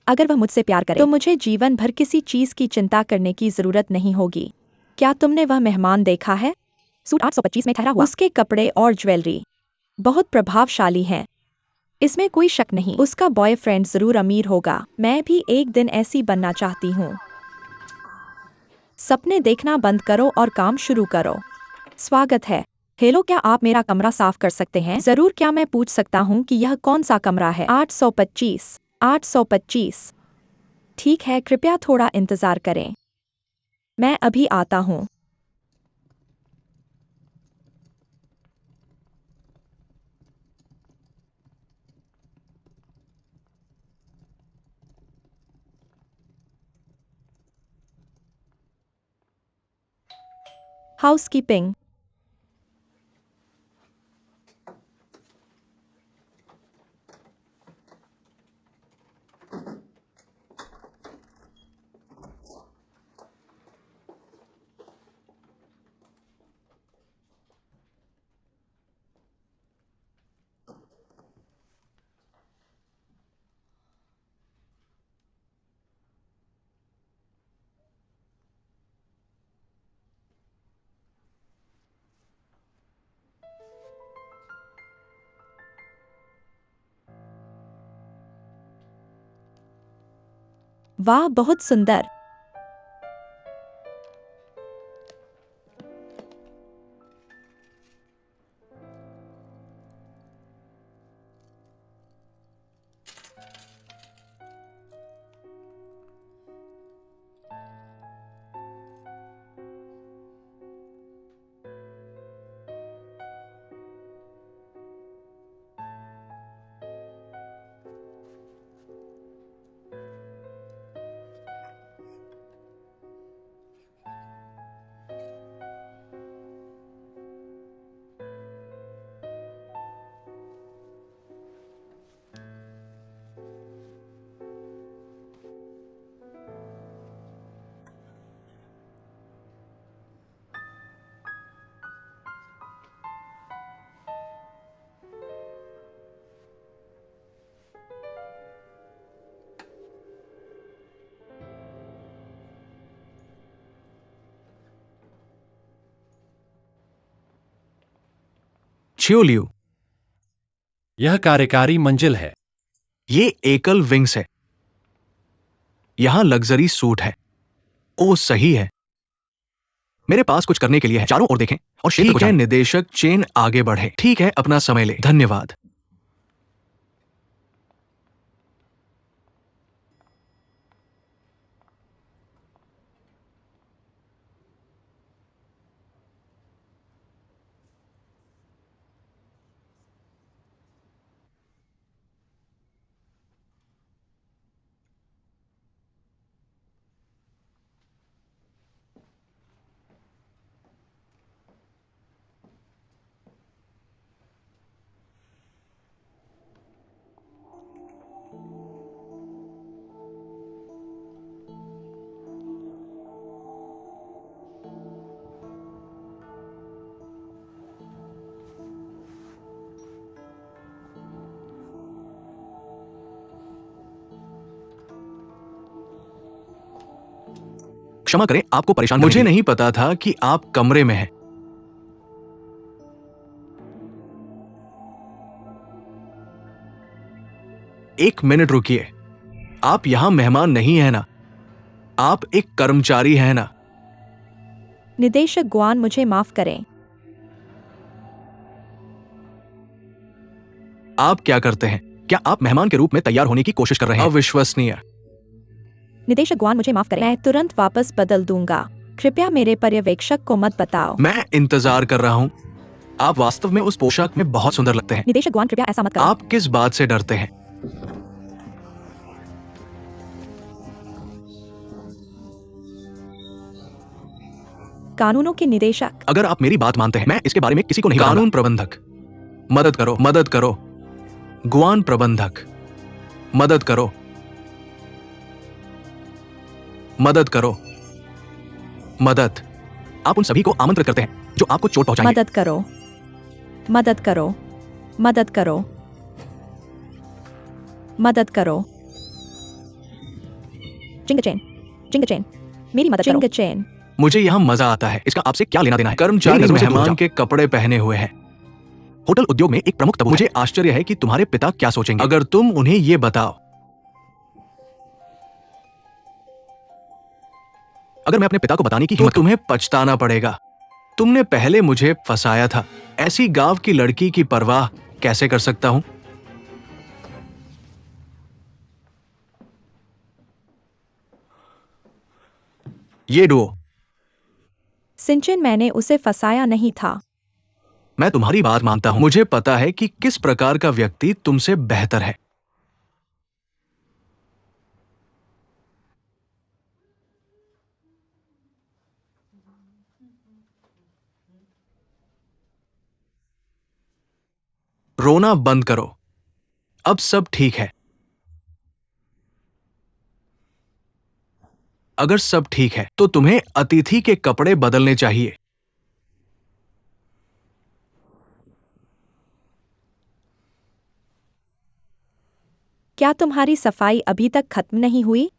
अगर वह मुझसे प्यार करे तो मुझे जीवन भर किसी चीज की चिंता करने की जरूरत नहीं होगी। क्या तुमने वह मेहमान देखा है? सूट 825 में ठहरा हुआ। उसके कपड़े और ज्वेलरी बहुत प्रभावशाली हैं। इसमें कोई शक नहीं, उसका बॉयफ्रेंड जरूर अमीर होगा। मैं भी एक दिन ऐसी बनना चाहती हूँ। सपने देखना बंद करो और काम शुरू करो। स्वागत है। हेलो, क्या आप मेरा कमरा साफ कर सकते हैं? जरूर, क्या मैं पूछ सकता हूँ कि यह कौन सा कमरा है? 825। 825। ठीक है, कृपया थोड़ा इंतजार करें, मैं अभी आता हूँ। हाउसकीपिंग। वाह, बहुत सुंदर। छियोलियू, यह कार्यकारी मंजिल है। ये एकल विंग्स है। यहां लग्जरी सूट है। ओ सही है, मेरे पास कुछ करने के लिए है। चारों ओर देखें और क्षेत्र को ठीक है, जानें। निदेशक चेन आगे बढ़े। ठीक है, अपना समय ले। धन्यवाद। क्षमा करें, आपको परेशान मुझे नहीं पता था कि आप कमरे में हैं। एक मिनट रुकिए, आप यहां मेहमान नहीं हैं ना? आप एक कर्मचारी हैं ना? निदेशक गुआन, मुझे माफ करें। आप क्या करते हैं? क्या आप मेहमान के रूप में तैयार होने की कोशिश कर रहे हैं? अविश्वसनीय। निदेशक गुआन, मुझे माफ करें। मैं तुरंत वापस बदल दूंगा। कृपया मेरे पर्यवेक्षक को मत बताओ। मैं इंतजार कर रहा हूं। आप वास्तव में उस पोशाक में बहुत सुंदर लगते हैं। निदेशक गुआन, कृपया ऐसा मत करो। आप किस बात से डरते हैं? कानूनों के निदेशक। अगर आप मेरी बात मानते हैं, मैं इसके बारे में किसी को नहीं कानून प्रबंधक, मदद करो, मदद करो। गुआन प्रबंधक, मदद करो, मदद करो, मदद। आप उन सभी को आमंत्रित करते हैं जो आपको चोट पहुंचाएंगे। मदद करो, मदद करो, मदद करो, मदद करो। चिंगचैन, चिंगचैन, मेरी मदद करो। चिंगचैन। मुझे यहाँ मजा आता है। इसका आपसे क्या लेना देना है? कर्मचारी मेहमान के कपड़े पहने हुए हैं। होटल उद्योग में एक प्रमुख तबू है। मुझे आश्चर्य है कि तुम्हारे पिता क्या सोचेंगे अगर तुम उन्हें ये बताओ। अगर मैं अपने पिता को बताने की हिम्मत तो तुम्हें पछताना पड़ेगा। तुमने पहले मुझे फंसाया था। ऐसी गांव की लड़की की परवाह कैसे कर सकता हूं? ये डुओ। सिंचन, मैंने उसे फंसाया नहीं था। मैं तुम्हारी बात मानता हूं। मुझे पता है कि किस प्रकार का व्यक्ति तुमसे बेहतर है। रोना बंद करो। अब सब ठीक है। अगर सब ठीक है तो तुम्हें अतिथि के कपड़े बदलने चाहिए। क्या तुम्हारी सफाई अभी तक खत्म नहीं हुई?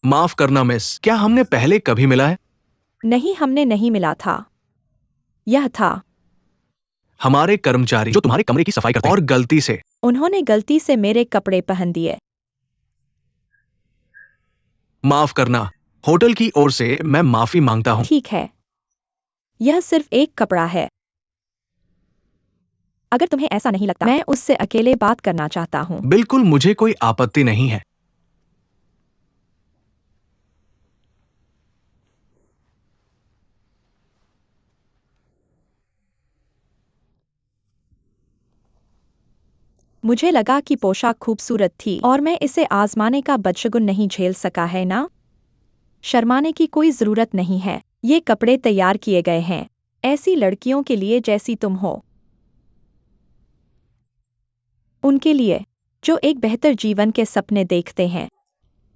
माफ करना मिस, क्या हमने पहले कभी मिला है? नहीं, हमने नहीं मिला था। यह था। हमारे कर्मचारी जो तुम्हारे कमरे की सफाई करते हैं और गलती से उन्होंने गलती से मेरे कपड़े पहन दिए। माफ करना। होटल की ओर से मैं माफी मांगता हूं। ठीक है, यह सिर्फ एक कपड़ा है। अगर तुम्हें ऐसा नहीं लगता, मैं उससे अकेले बात करना चाहता हूँ। बिल्कुल, मुझे कोई आपत्ति नहीं है। मुझे लगा कि पोशाक खूबसूरत थी और मैं इसे आजमाने का बदशगुन नहीं झेल सका, है ना? शर्माने की कोई जरूरत नहीं है। ये कपड़े तैयार किए गए हैं ऐसी लड़कियों के लिए जैसी तुम हो। उनके लिए जो एक बेहतर जीवन के सपने देखते हैं।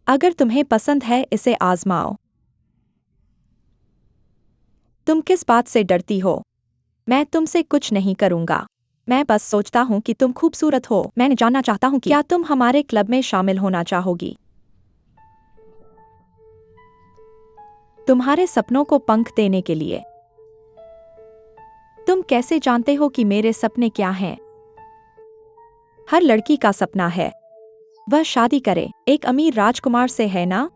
अगर तुम्हें पसंद है, इसे आजमाओ। तुम किस बात से डरती हो? मैं तुमसे कुछ नहीं करूंगा। मैं बस सोचता हूँ कि तुम खूबसूरत हो। मैं जानना चाहता हूँ कि क्या तुम हमारे क्लब में शामिल होना चाहोगी? तुम्हारे सपनों को पंख देने के लिए। तुम कैसे जानते हो कि मेरे सपने क्या हैं? हर लड़की का सपना है वह शादी करे एक अमीर राजकुमार से, है ना?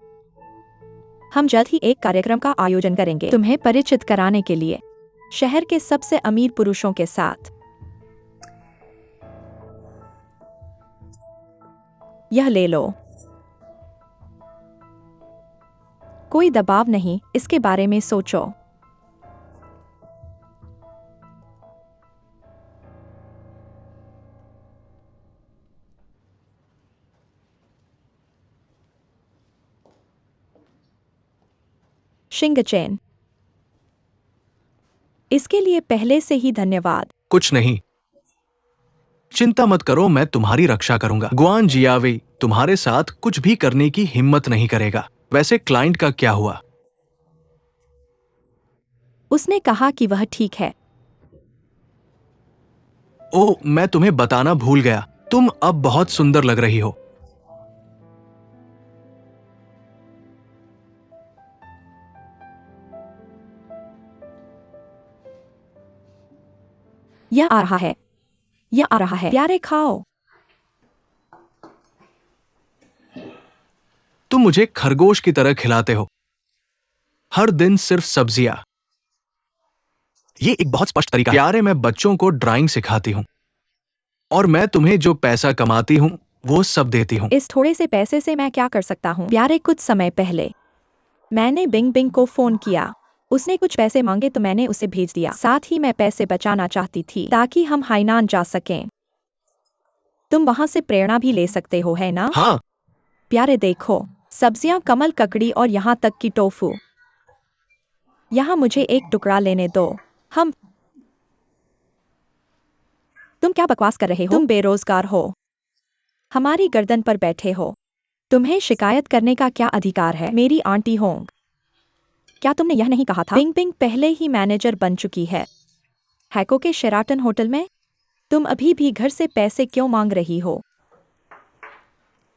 हम जल्द ही एक कार्यक्रम का आयोजन करेंगे तुम्हें परिचित कराने के लिए शहर के सबसे अमीर पुरुषों के साथ। यह ले लो। कोई दबाव नहीं, इसके बारे में सोचो। शिंगचैन, इसके लिए पहले से ही धन्यवाद। कुछ नहीं, चिंता मत करो, मैं तुम्हारी रक्षा करूंगा। गुआन जियावे तुम्हारे साथ कुछ भी करने की हिम्मत नहीं करेगा। वैसे क्लाइंट का क्या हुआ? उसने कहा कि वह ठीक है। ओह, मैं तुम्हें बताना भूल गया, तुम अब बहुत सुंदर लग रही हो। यह आ रहा है, यह आ रहा है। प्यारे खाओ। तुम मुझे खरगोश की तरह खिलाते हो, हर दिन सिर्फ सब्जियां। ये एक बहुत स्पष्ट तरीका है। प्यारे, मैं बच्चों को ड्राइंग सिखाती हूँ और मैं तुम्हें जो पैसा कमाती हूँ वो सब देती हूँ। इस थोड़े से पैसे से मैं क्या कर सकता हूँ? प्यारे, कुछ समय पहले मैंने बिंग बिंग को फोन किया। उसने कुछ पैसे मांगे तो मैंने उसे भेज दिया। साथ ही मैं पैसे बचाना चाहती थी ताकि हम हाइनान जा सकें। तुम वहां से प्रेरणा भी ले सकते हो, है ना? हाँ, प्यारे देखो, सब्जियां, कमल ककड़ी और यहाँ तक कि टोफू। यहाँ मुझे एक टुकड़ा लेने दो। हम तुम क्या बकवास कर रहे हो? तुम बेरोजगार हो, हमारी गर्दन पर बैठे हो। तुम्हें शिकायत करने का क्या अधिकार है? मेरी आंटी होंग। क्या तुमने यह नहीं कहा था? बिंग बिंग पहले ही मैनेजर बन चुकी है हैको के शेराटन होटल में। तुम अभी भी घर से पैसे क्यों मांग रही हो?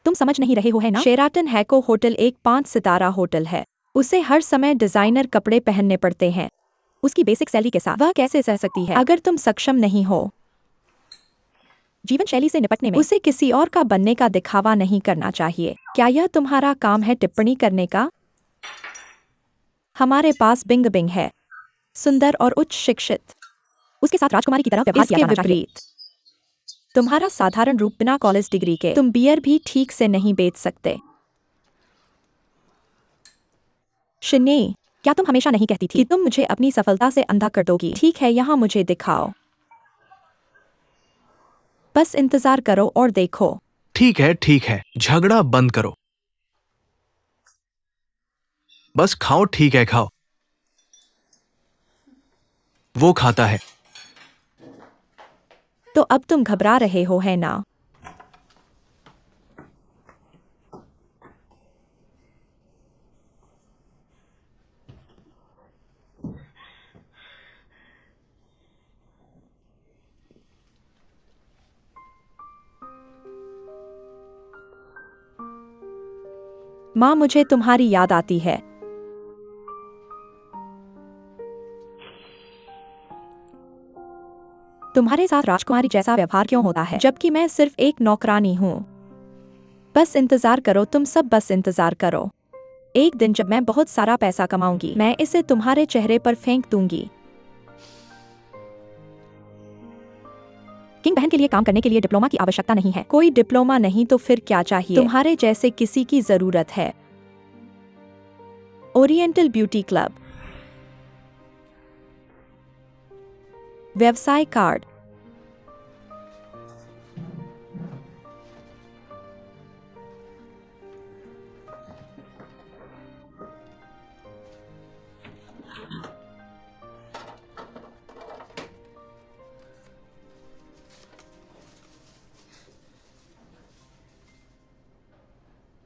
तुम समझ नहीं रहे हो, है ना? शेराटन हैको होटल एक 5 सितारा होटल है। उसे हर समय डिजाइनर कपड़े पहनने पड़ते हैं। उसकी बेसिक सैलरी के साथ वह कैसे सह सकती है? अगर तुम सक्षम नहीं हो जीवन शैली से निपटने में, उसे किसी और का बनने का दिखावा नहीं करना चाहिए। क्या यह तुम्हारा काम है टिप्पणी करने का? हमारे पास बिंग बिंग है, सुंदर और उच्च शिक्षित। उसके साथ राजकुमारी की तरह व्यवहार किया जाना चाहिए। तुम्हारा साधारण रूप, बिना कॉलेज डिग्री के तुम बियर भी ठीक से नहीं बेच सकते। शिन्नी, क्या तुम हमेशा नहीं कहती थी कि तुम मुझे अपनी सफलता से अंधा कर दोगी? ठीक है, यहाँ मुझे दिखाओ। बस इंतजार करो और देखो। ठीक है, झगड़ा बंद करो। बस खाओ, ठीक है, खाओ। वो खाता है। तो अब तुम घबरा रहे हो, है ना? माँ, मुझे तुम्हारी याद आती है। तुम्हारे साथ राजकुमारी जैसा व्यवहार क्यों होता है, जबकि मैं सिर्फ एक नौकरानी हूँ? बस इंतजार करो, तुम सब बस इंतजार करो। एक दिन जब मैं बहुत सारा पैसा कमाऊंगी, मैं इसे तुम्हारे चेहरे पर फेंक दूंगी। किंग बहन के लिए काम करने के लिए डिप्लोमा की आवश्यकता नहीं है। कोई डिप्लोमा नहीं तो फिर क्या चाहिए? तुम्हारे जैसे किसी की जरूरत है। ओरिएंटल ब्यूटी क्लब, व्यवसाय कार्ड।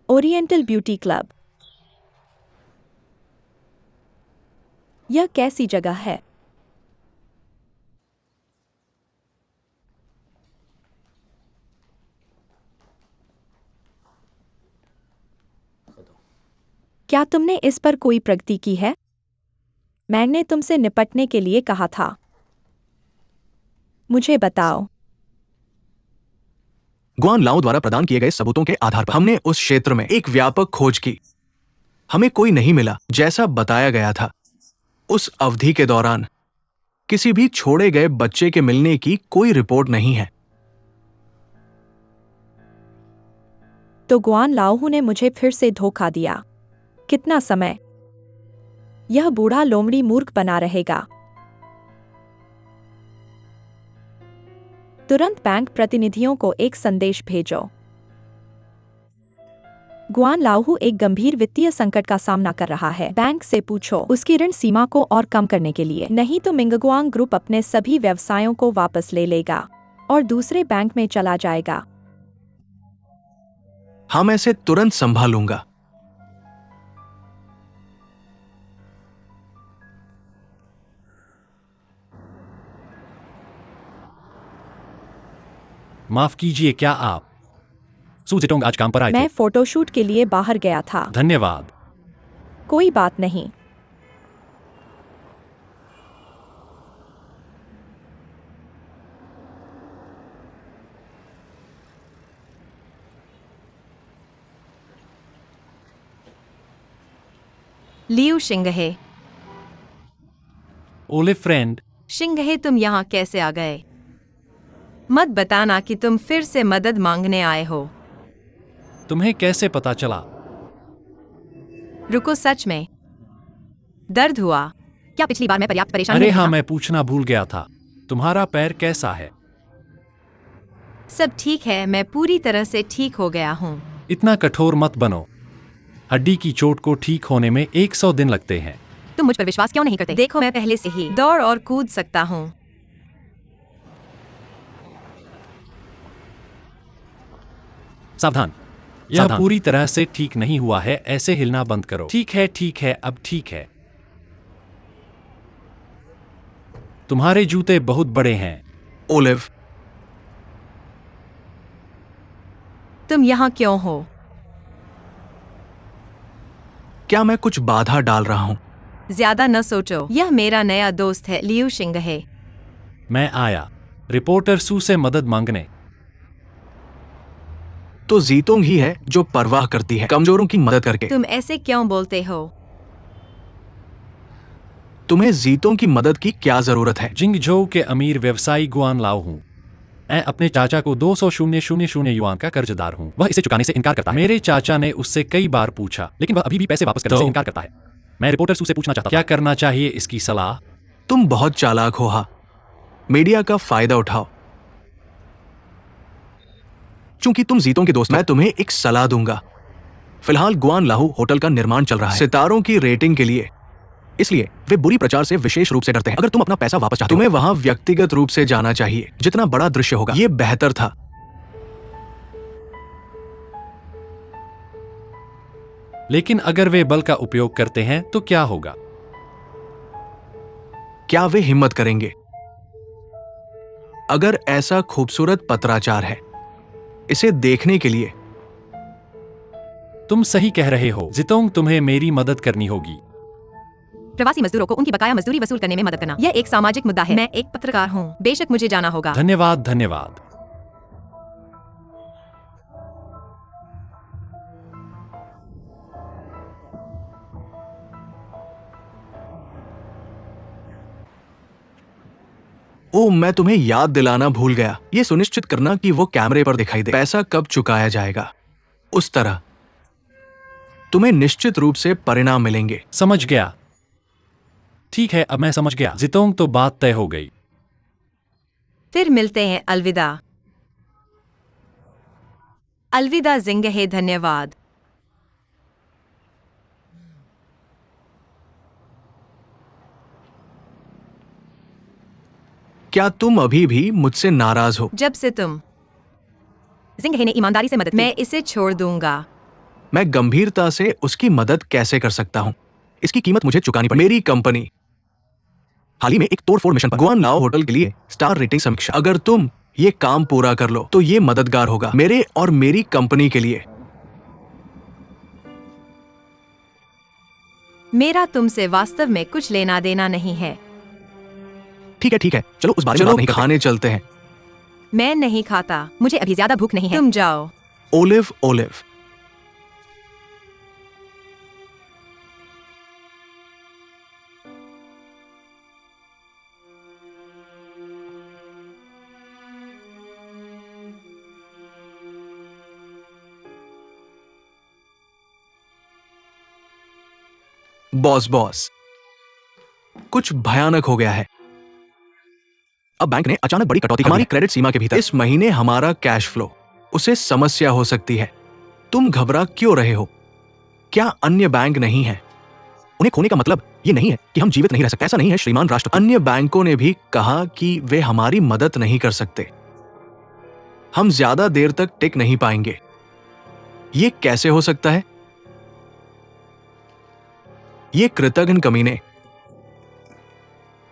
Oriental beauty club. यह कैसी जगह है? क्या तुमने इस पर कोई प्रगति की है? मैंने तुमसे निपटने के लिए कहा था। मुझे बताओ। गुआन लाओ द्वारा प्रदान किए गए सबूतों के आधार पर हमने उस क्षेत्र में एक व्यापक खोज की। हमें कोई नहीं मिला जैसा बताया गया था। उस अवधि के दौरान किसी भी छोड़े गए बच्चे के मिलने की कोई रिपोर्ट नहीं है। तो गुआन लाओहू ने मुझे फिर से धोखा दिया। कितना समय? यह बूढ़ा लोमड़ी मूर्ख बना रहेगा। तुरंत बैंक प्रतिनिधियों को एक संदेश भेजो। गुआन लाओहू एक गंभीर वित्तीय संकट का सामना कर रहा है। बैंक से पूछो उसकी ऋण सीमा को और कम करने के लिए, नहीं तो मिंगगुआंग ग्रुप अपने सभी व्यवसायों को वापस ले लेगा और दूसरे बैंक में चला जाएगा। हाँ, मैं इसे तुरंत संभालूंगा। माफ कीजिए, क्या आप सू जिटोंग आज काम पर आए मैं थे? फोटोशूट के लिए बाहर गया था। धन्यवाद। कोई बात नहीं। लियू शिंगहे। ओले फ्रेंड, शिंगहे, तुम यहाँ कैसे आ गए? मत बताना कि तुम फिर से मदद मांगने आए हो। तुम्हें कैसे पता चला? रुको, सच में दर्द हुआ? क्या पिछली बार मैं पर्याप्त परेशान अरे नहीं हाँ, था? मैं पूछना भूल गया था। तुम्हारा पैर कैसा है? सब ठीक है, मैं पूरी तरह से ठीक हो गया हूँ। इतना कठोर मत बनो। हड्डी की चोट को ठीक होने में 100 दिन लगते हैं। तुम मुझ पर विश्वास क्यों नहीं करते? देखो, मैं पहले से ही दौड़ और कूद सकता हूँ। सावधान, यह पूरी तरह से ठीक नहीं हुआ है। ऐसे हिलना बंद करो। ठीक है, अब ठीक है। तुम्हारे जूते बहुत बड़े हैं। ओलिव, तुम यहाँ क्यों हो? क्या मैं कुछ बाधा डाल रहा हूं? ज्यादा न सोचो, यह मेरा नया दोस्त है, लियू शिंगहे। मैं आया रिपोर्टर सू से मदद मांगने। तो जीतोंग ही है जो परवाह करती है कमजोरों की मदद करके। तुम ऐसे क्यों बोलते हो? तुम्हें जीतोंग की मदद की क्या जरूरत है? जिंगझोउ के अमीर व्यवसायी गुआन लाओ हूँ। मैं अपने चाचा को 200,000 युआन का कर्जदार हूँ। वह इसे चुकाने से इनकार करता है। मेरे चाचा ने उससे कई बार पूछा, लेकिन वह अभी भी पैसे वापस करने से इनकार करता है। मैं रिपोर्टर सू से पूछना चाहता था, क्या करना चाहिए? इसकी सलाह। तुम बहुत चालाक हो। हा, मीडिया का फायदा उठाओ। चूंकि तुम जीतों के दोस्त, मैं तुम्हें एक सलाह दूंगा। फिलहाल गुआन लाहू होटल का निर्माण चल रहा है सितारों की रेटिंग के लिए, इसलिए वे बुरी प्रचार से विशेष रूप से डरते हैं। अगर तुम अपना पैसा वापस चाहते हो, तुम्हें वहां व्यक्तिगत रूप से जाना चाहिए। जितना बड़ा दृश्य होगा, यह बेहतर था। लेकिन अगर वे बल का उपयोग करते हैं तो क्या होगा? क्या वे हिम्मत करेंगे? अगर ऐसा खूबसूरत पत्राचार है, इसे देखने के लिए। तुम सही कह रहे हो जितोंग, तुम्हें मेरी मदद करनी होगी। प्रवासी मजदूरों को उनकी बकाया मजदूरी वसूल करने में मदद करना, यह एक सामाजिक मुद्दा है। मैं एक पत्रकार हूँ, बेशक मुझे जाना होगा। धन्यवाद, धन्यवाद। ओह, मैं तुम्हें याद दिलाना भूल गया। यह सुनिश्चित करना कि वो कैमरे पर दिखाई दे। पैसा कब चुकाया जाएगा, उस तरह तुम्हें निश्चित रूप से परिणाम मिलेंगे। समझ गया। ठीक है, अब मैं समझ गया। जितोंग, तो बात तय हो गई। फिर मिलते हैं। अलविदा। अलविदा जिंगहे, धन्यवाद। क्या तुम अभी भी मुझसे नाराज हो? जब से तुम जिंगहे ने ईमानदारी से मदद की, मैं इसे छोड़ दूंगा। मैं गंभीरता से उसकी मदद कैसे कर सकता हूं? इसकी कीमत मुझे चुकानी पड़ी। मेरी कंपनी हाल ही में एक तोड़फोड़ मिशन पर गुआन लाओ होटल के लिए स्टार रेटिंग समीक्षा। अगर तुम ये काम पूरा कर लो तो ये मददगार होगा मेरे और मेरी कंपनी के लिए। मेरा तुमसे वास्तव में कुछ लेना देना नहीं है। ठीक है, चलो उस बारे में बात नहीं करते। खाने चलते हैं। मैं नहीं खाता, मुझे अभी ज्यादा भूख नहीं है। तुम जाओ। ओलिव, ओलिव, बॉस, कुछ भयानक हो गया है। अब बैंक ने अचानक बड़ी कटौती हमारी क्रेडिट सीमा के भीतर। इस महीने हमारा कैश फ्लो, उसे समस्या हो सकती है। तुम घबरा क्यों रहे हो? क्या अन्य बैंक नहीं है? उन्हें खोने का मतलब यह नहीं है कि हम जीवित नहीं रह सकते। ऐसा नहीं है श्रीमान राष्ट्रपति। अन्य बैंकों ने भी कहा कि वे हमारी मदद नहीं कर सकते। हम ज्यादा देर तक टिक नहीं पाएंगे। यह कैसे हो सकता है? ये कृतघ्न कमीने।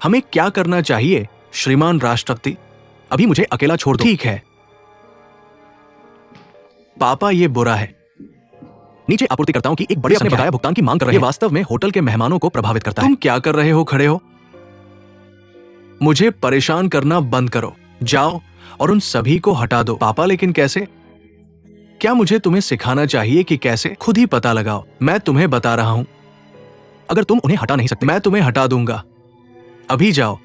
हमें क्या करना चाहिए श्रीमान राष्ट्रपति? अभी मुझे अकेला छोड़ दो। ठीक है, पापा ये बुरा है। नीचे आपूर्तिकर्ताओं की एक बड़ी अपने बकाया भुगतान की मांग कर रहे हैं। ये वास्तव में होटल के मेहमानों को प्रभावित करता है। तुम क्या कर रहे हो? खड़े हो, मुझे परेशान करना बंद करो। जाओ और उन सभी को हटा दो। पापा, लेकिन कैसे? क्या मुझे तुम्हें सिखाना चाहिए कि कैसे? खुद ही पता लगाओ। मैं तुम्हें बता रहा हूं, अगर तुम उन्हें हटा नहीं सकते, मैं तुम्हें हटा दूंगा। अभी जाओ।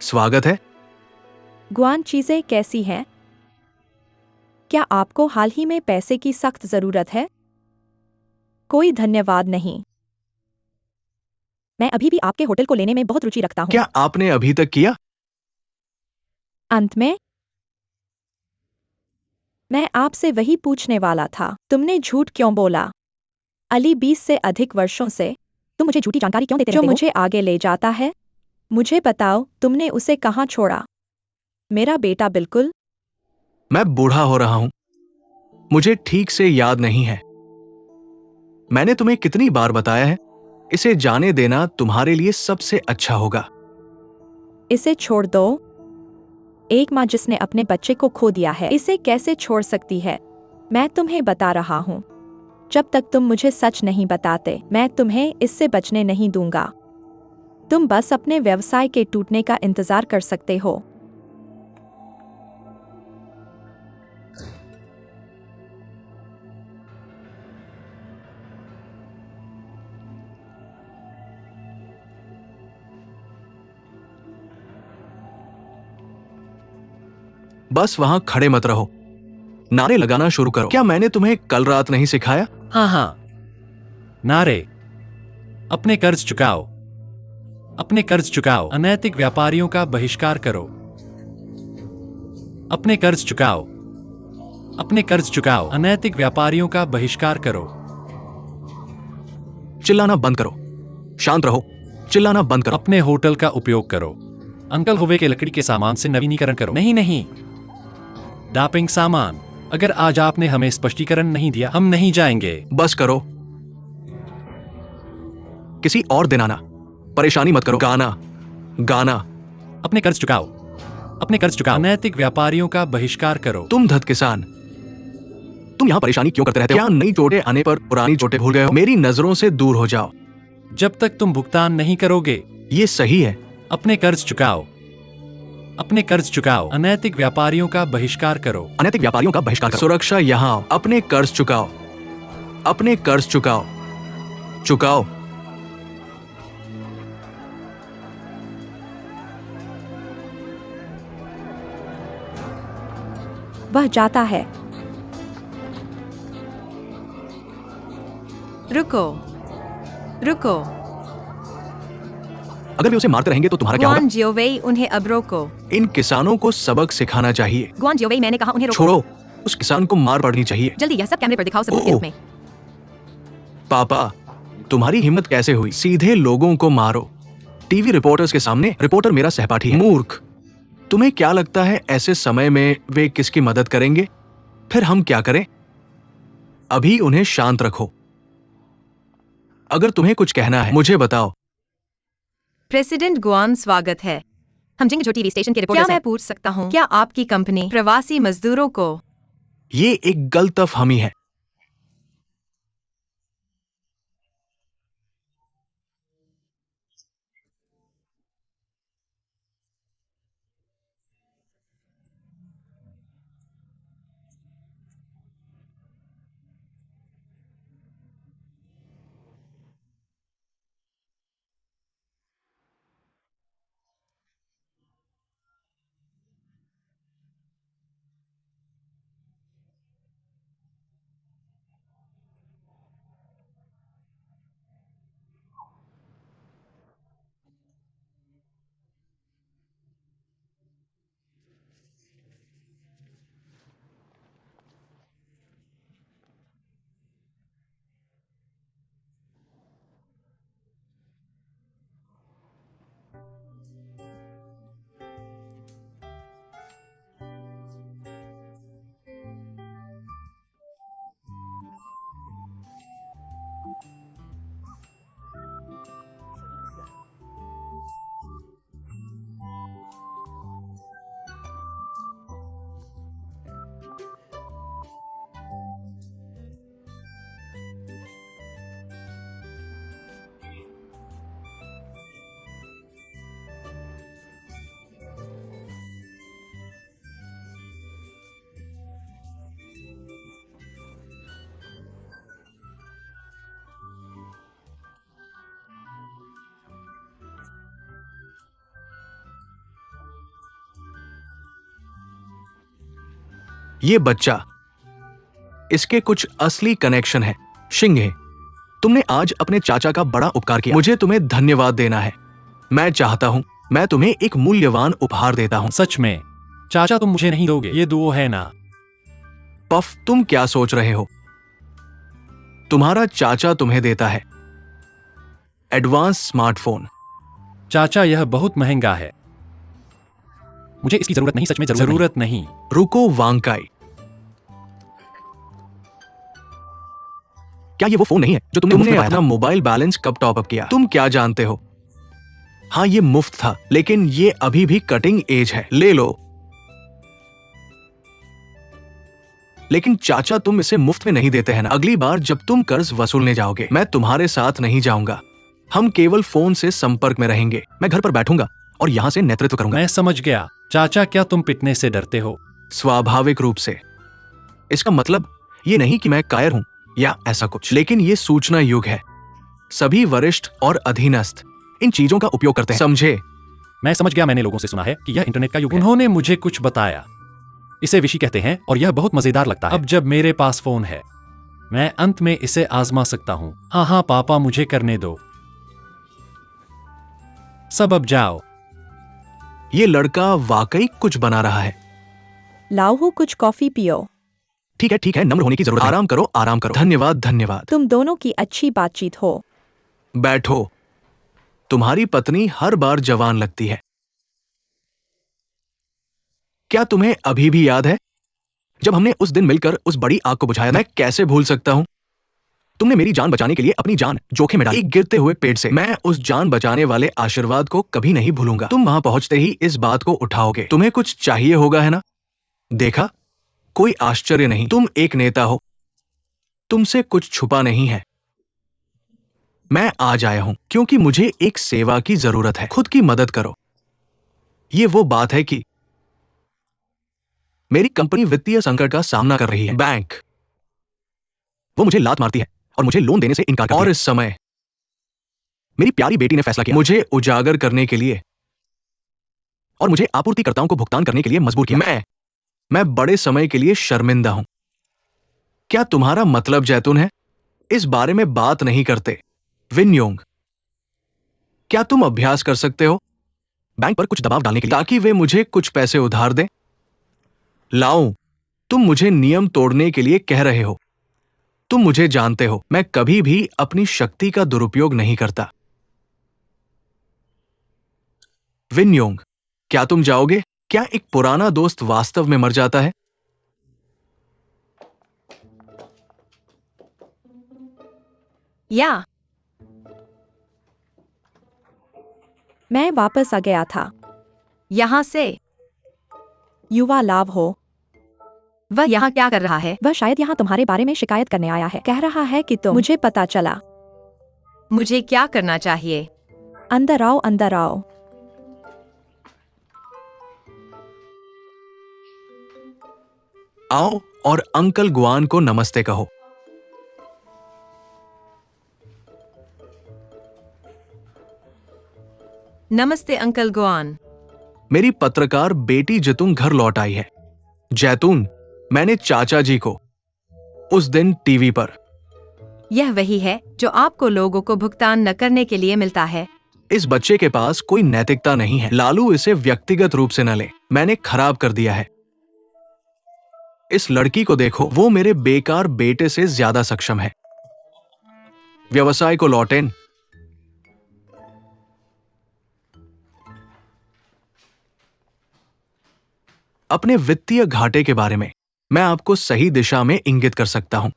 स्वागत है। गुआन, चीजें कैसी हैं? क्या आपको हाल ही में पैसे की सख्त जरूरत है? कोई धन्यवाद नहीं। मैं अभी भी आपके होटल को लेने में बहुत रुचि रखता हूँ। क्या आपने अभी तक किया? अंत में मैं आपसे वही पूछने वाला था। तुमने झूठ क्यों बोला? अली, 20 से अधिक वर्षों से तुम मुझे झूठी जानकारी क्यों देते रहते हो? जो मुझे आगे ले जाता है। मुझे बताओ, तुमने उसे कहाँ छोड़ा? मेरा बेटा बिल्कुल। मैं बूढ़ा हो रहा हूं, मुझे ठीक से याद नहीं है। मैंने तुम्हें कितनी बार बताया है, इसे जाने देना तुम्हारे लिए सबसे अच्छा होगा। इसे छोड़ दो। एक माँ जिसने अपने बच्चे को खो दिया है, इसे कैसे छोड़ सकती है? मैं तुम्हें बता रहा हूँ, जब तक तुम मुझे सच नहीं बताते, मैं तुम्हें इससे बचने नहीं दूंगा। तुम बस अपने व्यवसाय के टूटने का इंतजार कर सकते हो। बस वहां खड़े मत रहो, नारे लगाना शुरू करो। क्या मैंने तुम्हें कल रात नहीं सिखाया? हाँ हाँ, नारे। अपने कर्ज चुकाओ, अपने कर्ज चुकाओ। अनैतिक व्यापारियों का बहिष्कार करो। अपने कर्ज चुकाओ, अपने कर्ज चुकाओ। अनैतिक व्यापारियों का बहिष्कार करो। चिल्लाना बंद करो। शांत रहो। चिल्लाना बंद करो। अपने होटल का उपयोग करो। अंकल होवे के लकड़ी के सामान से नवीनीकरण करो। नहीं नहीं, डापिंग सामान। अगर आज आपने हमें स्पष्टीकरण नहीं दिया, हम नहीं जाएंगे। बस करो, किसी और दिन आना। परेशानी मत करो। गाना गाना। अपने कर्ज चुकाओ, अपने कर्ज चुकाओ। अनैतिक व्यापारियों का बहिष्कार करो। तुम धत किसान, तुम यहां परेशानी क्यों करते रहते हो? क्या नई चोटें आने पर पुरानी चोटें भूल गए हो? मेरी नजरों से दूर हो जाओ। जब तक तुम भुगतान नहीं करोगे, ये सही है। अपने कर्ज चुकाओ, अपने कर्ज चुकाओ। अनैतिक व्यापारियों का बहिष्कार करो। अनैतिक व्यापारियों का बहिष्कार करो। सुरक्षा यहां आओ। अपने कर्ज चुकाओ, अपने कर्ज चुकाओ। चुकाओ। वह जाता है। रुको, रुको। अगर वे उसे मारते रहेंगे तो तुम्हारा क्या गुआन होगा? जियोवेई, उन्हें अब रोको। इन किसानों को सबक सिखाना चाहिए। गुआन जियोवेई, मैंने कहा उन्हें रोको। छोड़ो, उस किसान को मार पड़नी चाहिए। जल्दी यह सब कैमरे पर दिखाओ, सबूत के ओह। रूप में। पापा, तुम्हारी हिम्मत कैसे हुई? सीधे लोगों को मारो, टीवी रिपोर्टर्स के सामने। रिपोर्टर मेरा सहपाठी है। मूर्ख, तुम्हें क्या लगता है ऐसे समय में वे किसकी मदद करेंगे? फिर हम क्या करें? अभी उन्हें शांत रखो। अगर तुम्हें कुछ कहना है मुझे बताओ। प्रेसिडेंट गुआन, स्वागत है। हम जिंग जो टीवी स्टेशन के रिपोर्टर हैं। क्या मैं पूछ सकता हूँ, क्या आपकी कंपनी प्रवासी मजदूरों को ये एक गलतफहमी है। ये बच्चा, इसके कुछ असली कनेक्शन है। शिंगे, तुमने आज अपने चाचा का बड़ा उपकार किया। मुझे तुम्हें धन्यवाद देना है। मैं चाहता हूं मैं तुम्हें एक मूल्यवान उपहार देता हूं। सच में चाचा, तुम मुझे नहीं दोगे? ये दुओ है ना। पफ, तुम क्या सोच रहे हो? तुम्हारा चाचा तुम्हें देता है एडवांस स्मार्टफोन। चाचा, यह बहुत महंगा है। मुझे इसकी जरूरत नहीं, सच में जरूरत नहीं। रुको वांकाई, क्या ये वो फोन नहीं है जो तुमने अपना मोबाइल बैलेंस कब टॉप अप किया? तुम क्या जानते हो? हाँ, ये मुफ्त था, लेकिन ये अभी भी कटिंग एज है। ले लो। लेकिन चाचा, तुम इसे मुफ्त में नहीं देते हैं ना? अगली बार जब तुम कर्ज वसूलने जाओगे, मैं तुम्हारे साथ नहीं जाऊंगा। हम केवल फोन से संपर्क में रहेंगे। मैं घर पर बैठूंगा और यहां से नेतृत्व करूंगा। मैं समझ गया। चाचा, क्या तुम पिटने से डरते हो? स्वाभाविक रूप से। इसका मतलब ये नहीं कि मैं कायर हूं या ऐसा कुछ, लेकिन ये सूचना युग है। सभी वरिष्ठ और अधीनस्थ इन चीजों का उपयोग करते हैं, समझे? मैं समझ गया। मैंने लोगों से सुना है कि यह इंटरनेट का युग है। उन्होंने मुझे कुछ बताया। इसे विशी कहते हैं और यह बहुत मजेदार लगता है। अब जब मेरे पास फोन है, मैं अंत में इसे आजमा सकता हूँ। हाँ हाँ पापा, मुझे करने दो। सब अब जाओ। ये लड़का वाकई कुछ बना रहा है। लाओ, कुछ कॉफी पियो। ठीक है, नम्र होने की जरूरत है। आराम करो, आराम करो। धन्यवाद, धन्यवाद। तुम दोनों की अच्छी बातचीत हो। बैठो। तुम्हारी पत्नी हर बार जवान लगती है। क्या तुम्हें अभी भी याद है जब हमने उस दिन मिलकर उस बड़ी आग को बुझाया? मैं कैसे भूल सकता हूं? तुमने मेरी जान बचाने के लिए अपनी जान जोखिम में डाली, एक गिरते हुए पेड़ से। मैं उस जान बचाने वाले आशीर्वाद को कभी नहीं भूलूंगा। तुम वहां पहुंचते ही इस बात को उठाओगे। तुम्हें कुछ चाहिए होगा, है ना? देखा, कोई आश्चर्य नहीं। तुम एक नेता हो, तुमसे कुछ छुपा नहीं है। मैं आज आया हूं क्योंकि मुझे एक सेवा की जरूरत है। खुद की मदद करो। ये वो बात है कि मेरी कंपनी वित्तीय संकट का सामना कर रही है। बैंक, वो मुझे लात मारती है और मुझे लोन देने से इनकार करती है। और इस समय मेरी प्यारी बेटी ने फैसला किया मुझे उजागर करने के लिए और मुझे आपूर्तिकर्ताओं को भुगतान करने के लिए मजबूर किया। मैं बड़े समय के लिए शर्मिंदा हूं। क्या तुम्हारा मतलब जैतून है? इस बारे में बात नहीं करते। विनयोंग, क्या तुम अभ्यास कर सकते हो बैंक पर कुछ दबाव डालने के लिए ताकि वे मुझे कुछ पैसे उधार दें? लाओ, तुम मुझे नियम तोड़ने के लिए कह रहे हो। तुम मुझे जानते हो, मैं कभी भी अपनी शक्ति का दुरुपयोग नहीं करता। विनयोंग, क्या तुम जाओगे? क्या एक पुराना दोस्त वास्तव में मर जाता है? या मैं वापस आ गया था। यहाँ से युवा लाभ हो। वह यहाँ क्या कर रहा है? वह शायद यहाँ तुम्हारे बारे में शिकायत करने आया है। कह रहा है कि मुझे पता चला। मुझे क्या करना चाहिए? अंदर आओ, अंदर आओ। आओ और अंकल गुआन को नमस्ते कहो। नमस्ते अंकल गुआन। मेरी पत्रकार बेटी जैतून घर लौट आई है। जैतून, मैंने चाचा जी को उस दिन टीवी पर। यह वही है जो आपको लोगों को भुगतान न करने के लिए मिलता है। इस बच्चे के पास कोई नैतिकता नहीं है। लालू, इसे व्यक्तिगत रूप से न ले। मैंने खराब कर दिया है। इस लड़की को देखो, वो मेरे बेकार बेटे से ज्यादा सक्षम है। व्यवसाय को लौटें। अपने वित्तीय घाटे के बारे में मैं आपको सही दिशा में इंगित कर सकता हूं।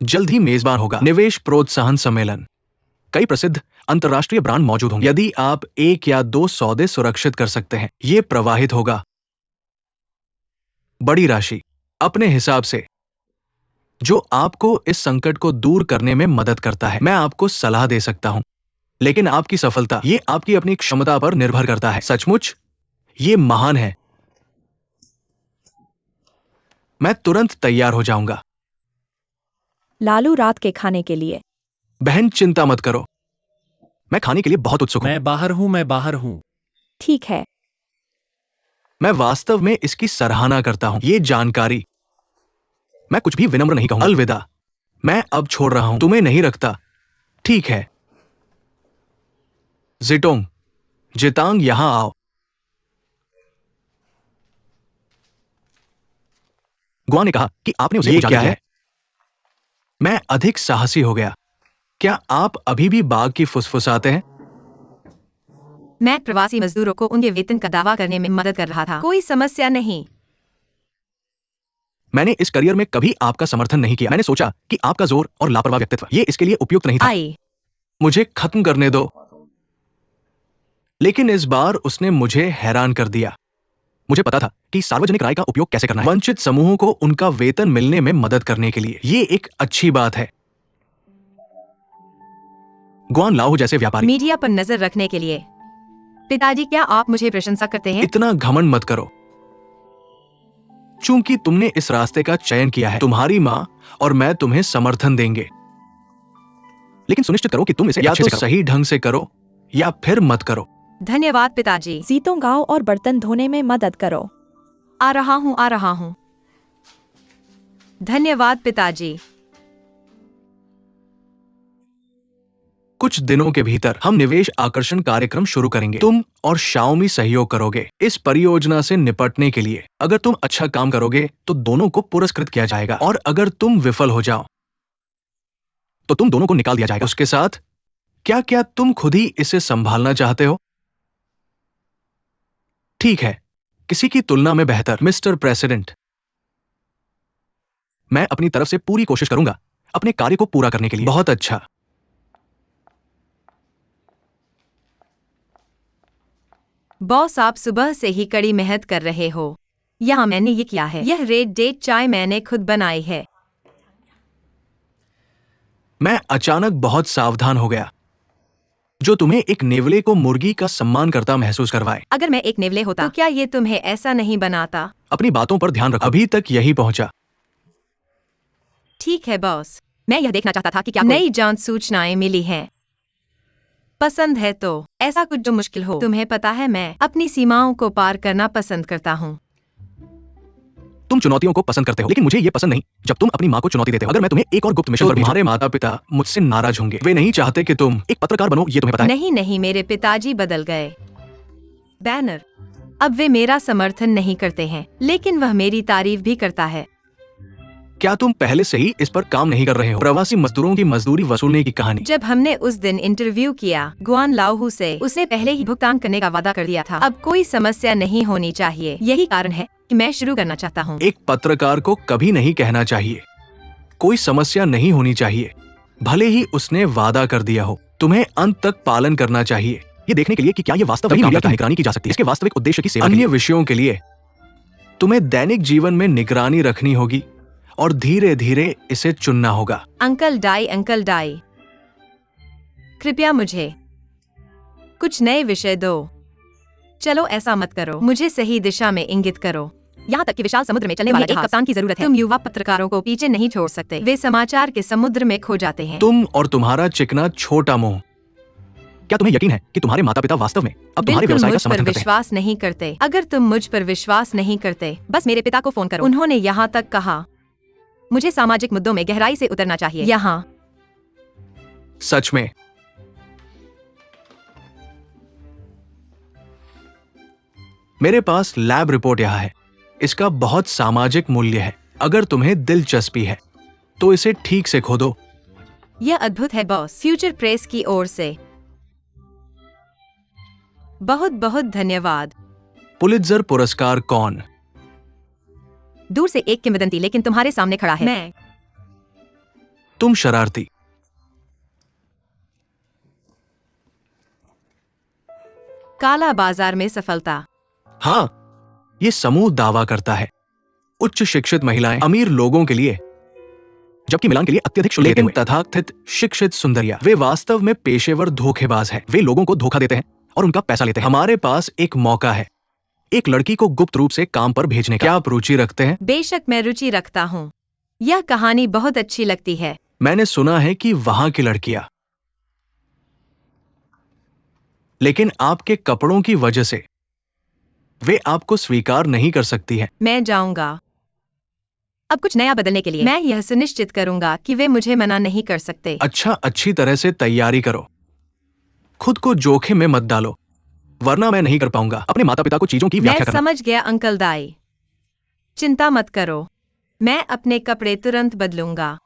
जल्द ही मेजबान होगा निवेश प्रोत्साहन सम्मेलन। कई प्रसिद्ध अंतर्राष्ट्रीय ब्रांड मौजूद होंगे। यदि आप 1 या 2 सौदे सुरक्षित कर सकते हैं, यह प्रवाहित होगा बड़ी राशि अपने हिसाब से, जो आपको इस संकट को दूर करने में मदद करता है। मैं आपको सलाह दे सकता हूं, लेकिन आपकी सफलता ये आपकी अपनी क्षमता पर निर्भर करता है। सचमुच ये महान है। मैं तुरंत तैयार हो जाऊंगा। लालू, रात के खाने के लिए। बहन, चिंता मत करो, मैं खाने के लिए बहुत उत्सुक हूं। मैं बाहर हूँ। ठीक है। मैं वास्तव में इसकी सराहना करता हूं। ये जानकारी मैं कुछ भी विनम्र नहीं कहूंगा। अलविदा, मैं अब छोड़ रहा हूं, तुम्हें नहीं रखता। ठीक है जिटोंग, जितांग यहां आओ। गुआ ने कहा कि आपने उसे उजागर किया है। मैं अधिक साहसी हो गया। क्या आप अभी भी बाघ की फुसफुसाते हैं? मैं प्रवासी मजदूरों को उनके वेतन का दावा करने में मदद कर रहा था। कोई समस्या नहीं। मैंने इस करियर में कभी आपका समर्थन नहीं किया। मैंने सोचा कि आपका जोर और लापरवाह व्यक्तित्व ये इसके लिए उपयुक्त नहीं था। आई मुझे खत्म करने दो। लेकिन इस बार उसने मुझे हैरान कर दिया। मुझे पता था कि सार्वजनिक राय का उपयोग कैसे करना है, वंचित समूहों को उनका वेतन मिलने में मदद करने के लिए। ये एक अच्छी बात है। गुआन लाओ जैसे व्यापारी। मीडिया पर नजर रखने के लिए। पिताजी, क्या आप मुझे प्रशंसा करते हैं? इतना घमंड मत करो। चूंकि तुमने इस रास्ते का चयन किया है, तुम्हारी मां और मैं तुम्हें समर्थन देंगे। लेकिन सुनिश्चित करो कि तुम इसे या तो सही ढंग से करो या फिर मत करो। धन्यवाद पिताजी। जीतों गाओ और बर्तन धोने में मदद करो। आ रहा हूँ। धन्यवाद पिताजी। कुछ दिनों के भीतर हम निवेश आकर्षण कार्यक्रम शुरू करेंगे। तुम और शाओमी सहयोग करोगे इस परियोजना से निपटने के लिए। अगर तुम अच्छा काम करोगे तो दोनों को पुरस्कृत किया जाएगा, और अगर तुम विफल हो जाओ तो तुम दोनों को निकाल दिया जाएगा। उसके साथ क्या तुम खुद ही इसे संभालना चाहते हो? ठीक है, किसी की तुलना में बेहतर। मिस्टर प्रेसिडेंट, मैं अपनी तरफ से पूरी कोशिश करूंगा अपने कार्य को पूरा करने के लिए। बहुत अच्छा। बॉस, आप सुबह से ही कड़ी मेहनत कर रहे हो। यहाँ मैंने ये किया है। यह रेड डेट चाय मैंने खुद बनाई है। मैं अचानक बहुत सावधान हो गया, जो तुम्हें एक नेवले को मुर्गी का सम्मान करता महसूस करवाए। अगर मैं एक नेवले होता तो क्या ये तुम्हें ऐसा नहीं बनाता? अपनी बातों पर ध्यान रखो। अभी तक यही पहुंचा। ठीक है बॉस, मैं यह देखना चाहता था कि क्या नई जांच सूचनाएं मिली हैं। पसंद है तो ऐसा कुछ जो मुश्किल हो। तुम्हें पता है, मैं अपनी सीमाओं को पार करना पसंद करता हूँ। तुम चुनौतियों को पसंद करते हो, लेकिन मुझे यह पसंद नहीं जब तुम अपनी माँ को चुनौती देते हो। अगर मैं तुम्हें एक और गुप्त मिशन पर भेजूं, तुम्हारे माता पिता मुझसे नाराज होंगे। वे नहीं चाहते कि तुम एक पत्रकार बनो, ये तुम्हें पता है। नहीं, मेरे पिताजी बदल गए। बैनर, अब वे मेरा समर्थन नहीं करते हैं, लेकिन वह मेरी तारीफ भी करता है। क्या तुम पहले से ही इस पर काम नहीं कर रहे हो? प्रवासी मजदूरों की मजदूरी वसूलने की कहानी। जब हमने उस दिन इंटरव्यू किया गुआन लाओहू से, उसने पहले ही भुगतान करने का वादा कर दिया था। अब कोई समस्या नहीं होनी चाहिए। यही कारण है कि मैं शुरू करना चाहता हूँ। एक पत्रकार को कभी नहीं कहना चाहिए कोई समस्या नहीं होनी चाहिए, भले ही उसने वादा कर दिया हो। तुम्हें अंत तक पालन करना चाहिए, ये देखने के लिए कि क्या ये वास्तव में मीडिया की निगरानी की जा सकती है, इसके वास्तविक उद्देश्य की सेवा। अन्य विषयों के लिए तुम्हें दैनिक जीवन में निगरानी रखनी होगी और धीरे धीरे इसे चुनना होगा। अंकल डाई, कृपया मुझे कुछ नए विषय दो। चलो ऐसा मत करो, मुझे सही दिशा में इंगित करो। यहाँ तक कि विशाल समुद्र में चलने वाले एक कप्तान की जरूरत है। तुम युवा पत्रकारों को पीछे नहीं छोड़ सकते, वे समाचार के समुद्र में खो जाते हैं। तुम और तुम्हारा चिकना छोटा मुंह। क्या तुम्हें यकीन है कि तुम्हारे माता पिता वास्तव में अब तुम्हारे व्यवसाय का समर्थन करते हैं? विश्वास नहीं करते। अगर तुम मुझ पर विश्वास नहीं करते, बस मेरे पिता को फोन करो। उन्होंने यहाँ तक कहा, मुझे सामाजिक मुद्दों में गहराई से उतरना चाहिए। यहाँ सच में मेरे पास लैब रिपोर्ट यहाँ है। इसका बहुत सामाजिक मूल्य है। अगर तुम्हें दिलचस्पी है तो इसे ठीक से खोदो। यह अद्भुत है बॉस। फ्यूचर प्रेस की ओर से बहुत बहुत धन्यवाद। पुलित्जर पुरस्कार कौन? दूर से एक किंवदंती, लेकिन तुम्हारे सामने खड़ा है। मैं। तुम शरारती। काला बाजार में सफलता। हाँ, ये समूह दावा करता है उच्च शिक्षित महिलाएं अमीर लोगों के लिए, जबकि मिलान के लिए अत्यधिक शुल्क लेते हुए तथाकथित शिक्षित सुंदरिया। वे वास्तव में पेशेवर धोखेबाज हैं। वे लोगों को धोखा देते हैं और उनका पैसा लेते हैं। हमारे पास एक मौका है एक लड़की को गुप्त रूप से काम पर भेजने का। क्या आप रुचि रखते हैं? बेशक मैं रुचि रखता हूँ। यह कहानी बहुत अच्छी लगती है। मैंने सुना है कि वहां की लड़कियां, लेकिन आपके कपड़ों की वजह से वे आपको स्वीकार नहीं कर सकती हैं। मैं जाऊंगा। अब कुछ नया बदलने के लिए मैं यह सुनिश्चित करूंगा कि वे मुझे मना नहीं कर सकते। अच्छा, अच्छी तरह से तैयारी करो, खुद को जोखिम में मत डालो, वरना मैं नहीं कर पाऊंगा अपने माता पिता को चीजों की मैं व्याख्या करना। समझ गया अंकल दाई, चिंता मत करो, मैं अपने कपड़े तुरंत बदलूंगा।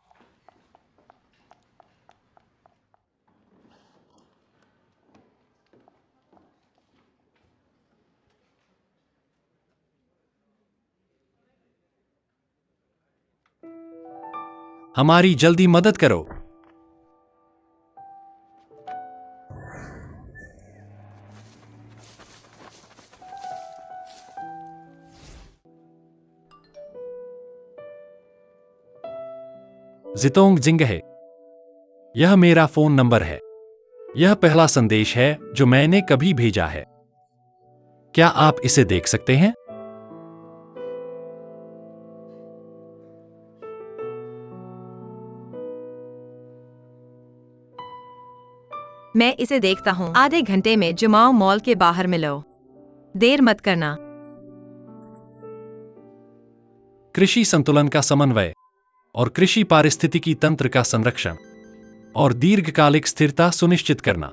हमारी जल्दी मदद करो। जितोंग जिंगहे, यह मेरा फोन नंबर है। यह पहला संदेश है जो मैंने कभी भेजा है। क्या आप इसे देख सकते हैं? मैं इसे देखता हूँ। आधे घंटे में जुमाओ मॉल के बाहर मिलो, देर मत करना। कृषि संतुलन का समन्वय और कृषि पारिस्थितिकी तंत्र का संरक्षण और दीर्घकालिक स्थिरता सुनिश्चित करना।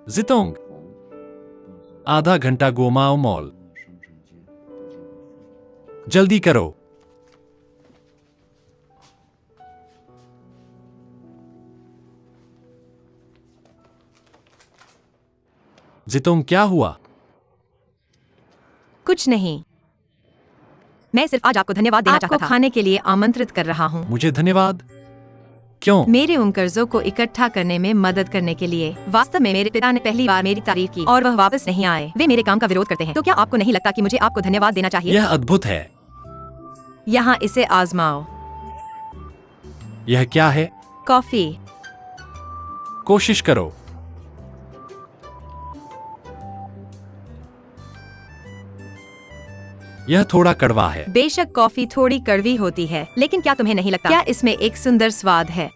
जितोंग, आधा घंटा गोमाओ मॉल, जल्दी करो। जितोंग, क्या हुआ? कुछ नहीं, मैं सिर्फ आज आपको धन्यवाद देना चाहता था। खाने के लिए आमंत्रित कर रहा हूँ। मुझे धन्यवाद क्यों? मेरे उन कर्जों को इकट्ठा करने में मदद करने के लिए। वास्तव में मेरे पिता ने पहली बार मेरी तारीफ की और वह वापस नहीं आए। वे मेरे काम का विरोध करते हैं, तो क्या आपको नहीं लगता कि मुझे आपको धन्यवाद देना चाहिए? यह अद्भुत है। यहाँ इसे आजमाओ। यह क्या है? कॉफी। कोशिश करो। यह थोड़ा कड़वा है। बेशक कॉफी थोड़ी कड़वी होती है, लेकिन क्या तुम्हें नहीं लगता क्या इसमें एक सुंदर स्वाद है?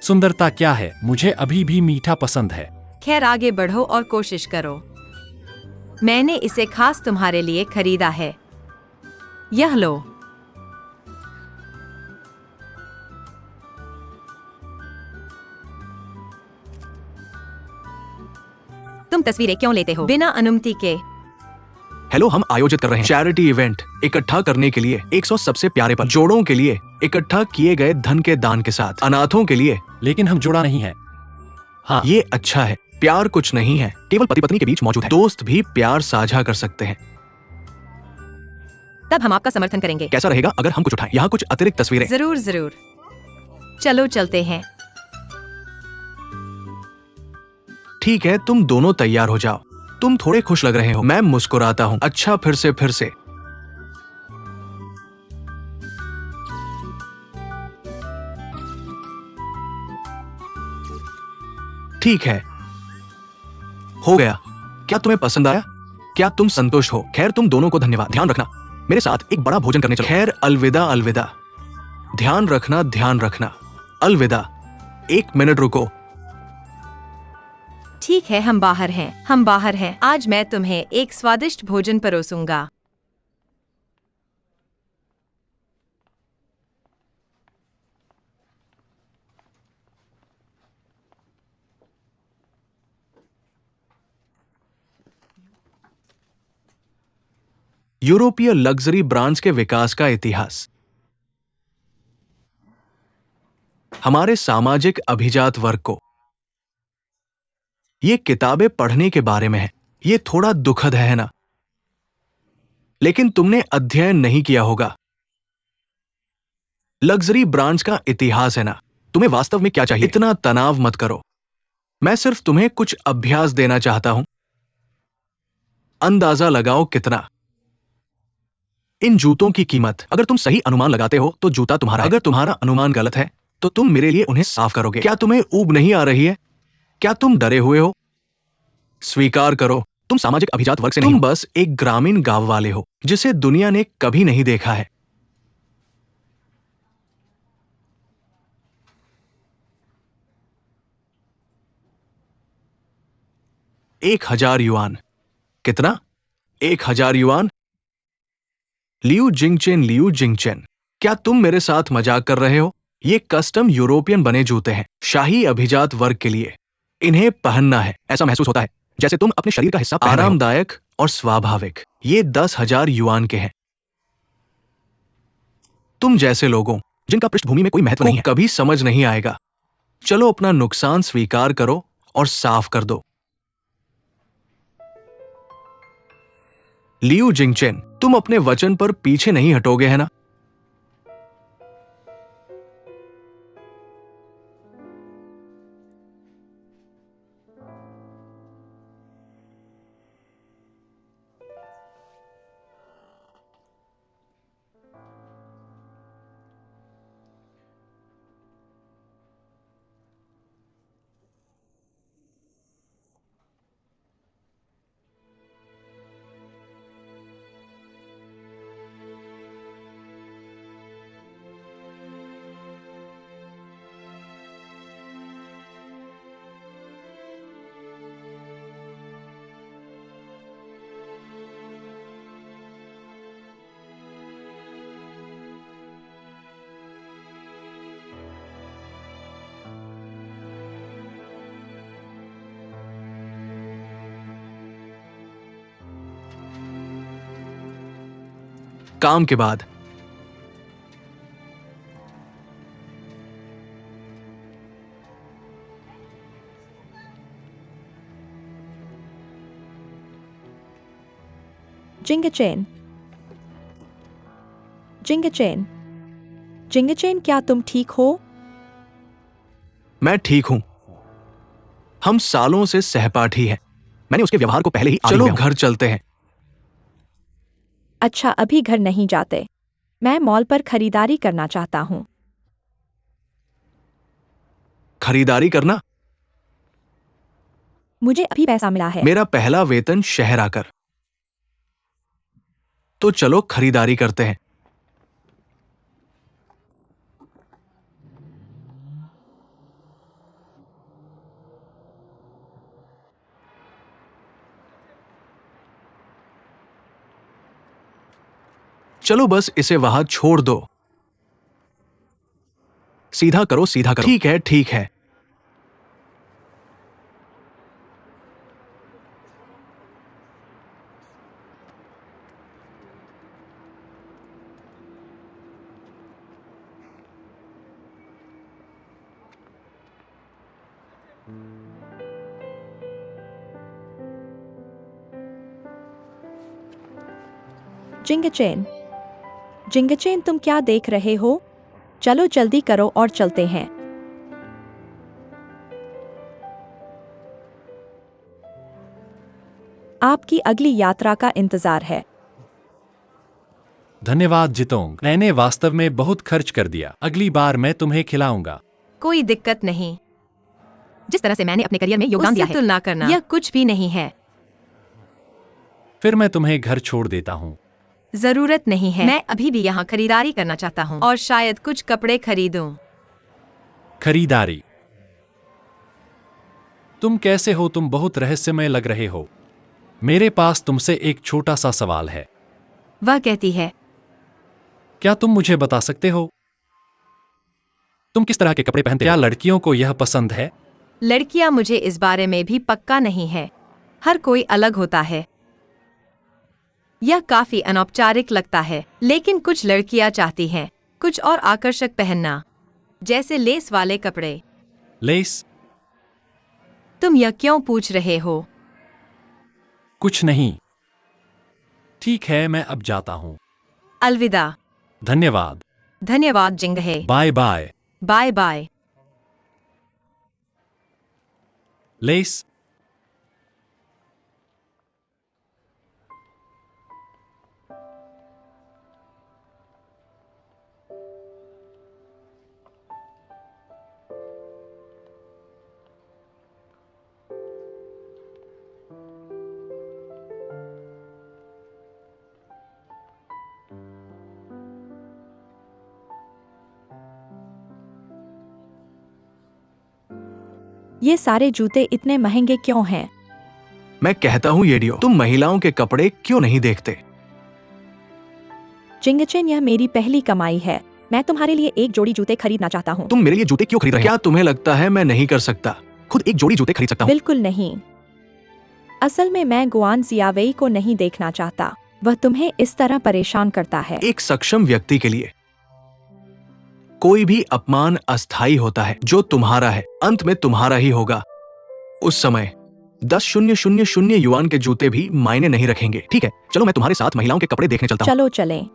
सुंदरता क्या है? मुझे अभी भी मीठा पसंद है। खैर, आगे बढ़ो और कोशिश करो। मैंने इसे खास तुम्हारे लिए खरीदा है। यह लो। तुम तस्वीरें क्यों लेते हो बिना अनुमति के? हेलो, हम आयोजित कर रहे हैं चैरिटी इवेंट इकट्ठा करने के लिए 100 सबसे प्यारे पल, जोड़ों के लिए इकट्ठा किए गए धन के दान के साथ, अनाथों के लिए। लेकिन हम जुड़ा नहीं है। हाँ, ये अच्छा है। प्यार कुछ नहीं है, केवल पति पत्नी के बीच मौजूद है। दोस्त भी प्यार साझा कर सकते हैं। तब हम आपका समर्थन करेंगे। कैसा रहेगा अगर हम कुछ उठाएं? यहाँ कुछ अतिरिक्त तस्वीरें। जरूर जरूर, चलो चलते हैं। ठीक है, तुम दोनों तैयार हो जाओ। तुम थोड़े खुश लग रहे हो। मैं मुस्कुराता हूँ। अच्छा, फिर से। ठीक है, हो गया। क्या तुम्हें पसंद आया? क्या तुम संतुष्ट हो? खैर, तुम दोनों को धन्यवाद। ध्यान रखना, मेरे साथ एक बड़ा भोजन करने चलो। खैर, अलविदा। अलविदा। ध्यान रखना। अलविदा। 1 मिनट रुको। ठीक है, हम बाहर हैं। आज मैं तुम्हें एक स्वादिष्ट भोजन परोसूंगा। यूरोपीय लग्जरी ब्रांड्स के विकास का इतिहास हमारे सामाजिक अभिजात वर्ग को ये किताबें पढ़ने के बारे में है। ये थोड़ा दुखद है ना? लेकिन तुमने अध्ययन नहीं किया होगा। लग्जरी ब्रांड्स का इतिहास है ना? तुम्हें वास्तव में क्या चाहिए? इतना तनाव मत करो। मैं सिर्फ तुम्हें कुछ अभ्यास देना चाहता हूं। अंदाजा लगाओ कितना। इन जूतों की कीमत। अगर तुम सही अनुमान लगाते हो तो जूता तुम्हारा है। अगर तुम्हारा अनुमान गलत है तो तुम मेरे लिए उन्हें साफ करोगे। क्या तुम्हें ऊब नहीं आ रही है? क्या तुम डरे हुए हो? स्वीकार करो, तुम सामाजिक अभिजात वर्ग से नहीं हो। तुम बस एक ग्रामीण गांव वाले हो जिसे दुनिया ने कभी नहीं देखा है। 1000 युआन। कितना? 1000 युआन। लियू जिंगचेन, क्या तुम मेरे साथ मजाक कर रहे हो? ये कस्टम यूरोपियन बने जूते हैं, शाही अभिजात वर्ग के लिए। इन्हें पहनना है, ऐसा महसूस होता है जैसे तुम अपने शरीर का हिस्सा पहन रहे हो। आरामदायक और स्वाभाविक। ये 10,000 युआन के हैं। तुम जैसे लोगों जिनका पृष्ठभूमि में कोई महत्व नहीं है, कभी समझ नहीं आएगा। चलो अपना नुकसान स्वीकार करो और साफ कर दो। लियू जिंगचेन, तुम अपने वचन पर पीछे नहीं हटोगे, है ना? काम के बाद जिंगचेन, जिंगचेन, जिंगचेन, क्या तुम ठीक हो? मैं ठीक हूं। हम सालों से सहपाठी हैं। मैंने उसके व्यवहार को पहले ही आदी हो गया हूं। घर चलते हैं। अच्छा, अभी घर नहीं जाते। मैं मॉल पर खरीदारी करना चाहता हूँ। खरीदारी करना? मुझे अभी पैसा मिला है। मेरा पहला वेतन शहर आकर। तो चलो खरीदारी करते हैं। चलो बस इसे वहां छोड़ दो। सीधा करो, सीधा करो। ठीक है, ठीक है। जिंगचेन, जिंगचेन, तुम क्या देख रहे हो? चलो जल्दी करो और चलते हैं। आपकी अगली यात्रा का इंतजार है। धन्यवाद जितोंग, मैंने वास्तव में बहुत खर्च कर दिया। अगली बार मैं तुम्हें खिलाऊंगा। कोई दिक्कत नहीं। जिस तरह से मैंने अपने करियर में योगदान दिया है, तुलना करना यह कुछ भी नहीं है। फिर मैं तुम्हें घर छोड़ देता हूँ। जरूरत नहीं है। मैं अभी भी यहाँ खरीदारी करना चाहता हूँ और शायद कुछ कपड़े खरीदूं। खरीदारी? तुम कैसे हो? तुम बहुत रहस्यमय लग रहे हो। मेरे पास तुमसे एक छोटा सा सवाल है। वह कहती है, क्या तुम मुझे बता सकते हो तुम किस तरह के कपड़े पहनते हो? क्या लड़कियों को यह पसंद है? लड़कियां, मुझे इस बारे में भी पक्का नहीं है। हर कोई अलग होता है। यह काफी अनौपचारिक लगता है, लेकिन कुछ लड़कियां चाहती हैं कुछ और आकर्षक पहनना, जैसे लेस वाले कपड़े। लेस? तुम यह क्यों पूछ रहे हो? कुछ नहीं। ठीक है, मैं अब जाता हूँ। अलविदा। धन्यवाद। धन्यवाद जिंगहे। Bye bye. Bye bye. Lace? ये सारे जूते इतने महंगे क्यों हैं? मैं कहता हूँ येडियो, तुम महिलाओं के कपड़े क्यों नहीं देखते? जिंगचेन, यह मेरी पहली कमाई है। मैं तुम्हारे लिए एक जोड़ी जूते खरीदना चाहता हूँ। तुम मेरे लिए जूते क्यों खरीद रहे हो? क्या तुम्हें लगता है मैं नहीं कर सकता? खुद एक जोड़ी जूते खरीद सकता हूँ। बिल्कुल नहीं। असल में मैं गुआन जियावेई को नहीं देखना चाहता। वह तुम्हें इस तरह परेशान करता है। एक सक्षम व्यक्ति के लिए कोई भी अपमान अस्थायी होता है। जो तुम्हारा है अंत में तुम्हारा ही होगा। उस समय 10,000 युआन के जूते भी मायने नहीं रखेंगे। ठीक है, चलो मैं तुम्हारे साथ महिलाओं के कपड़े देखने चलता हूँ। चलो चलें।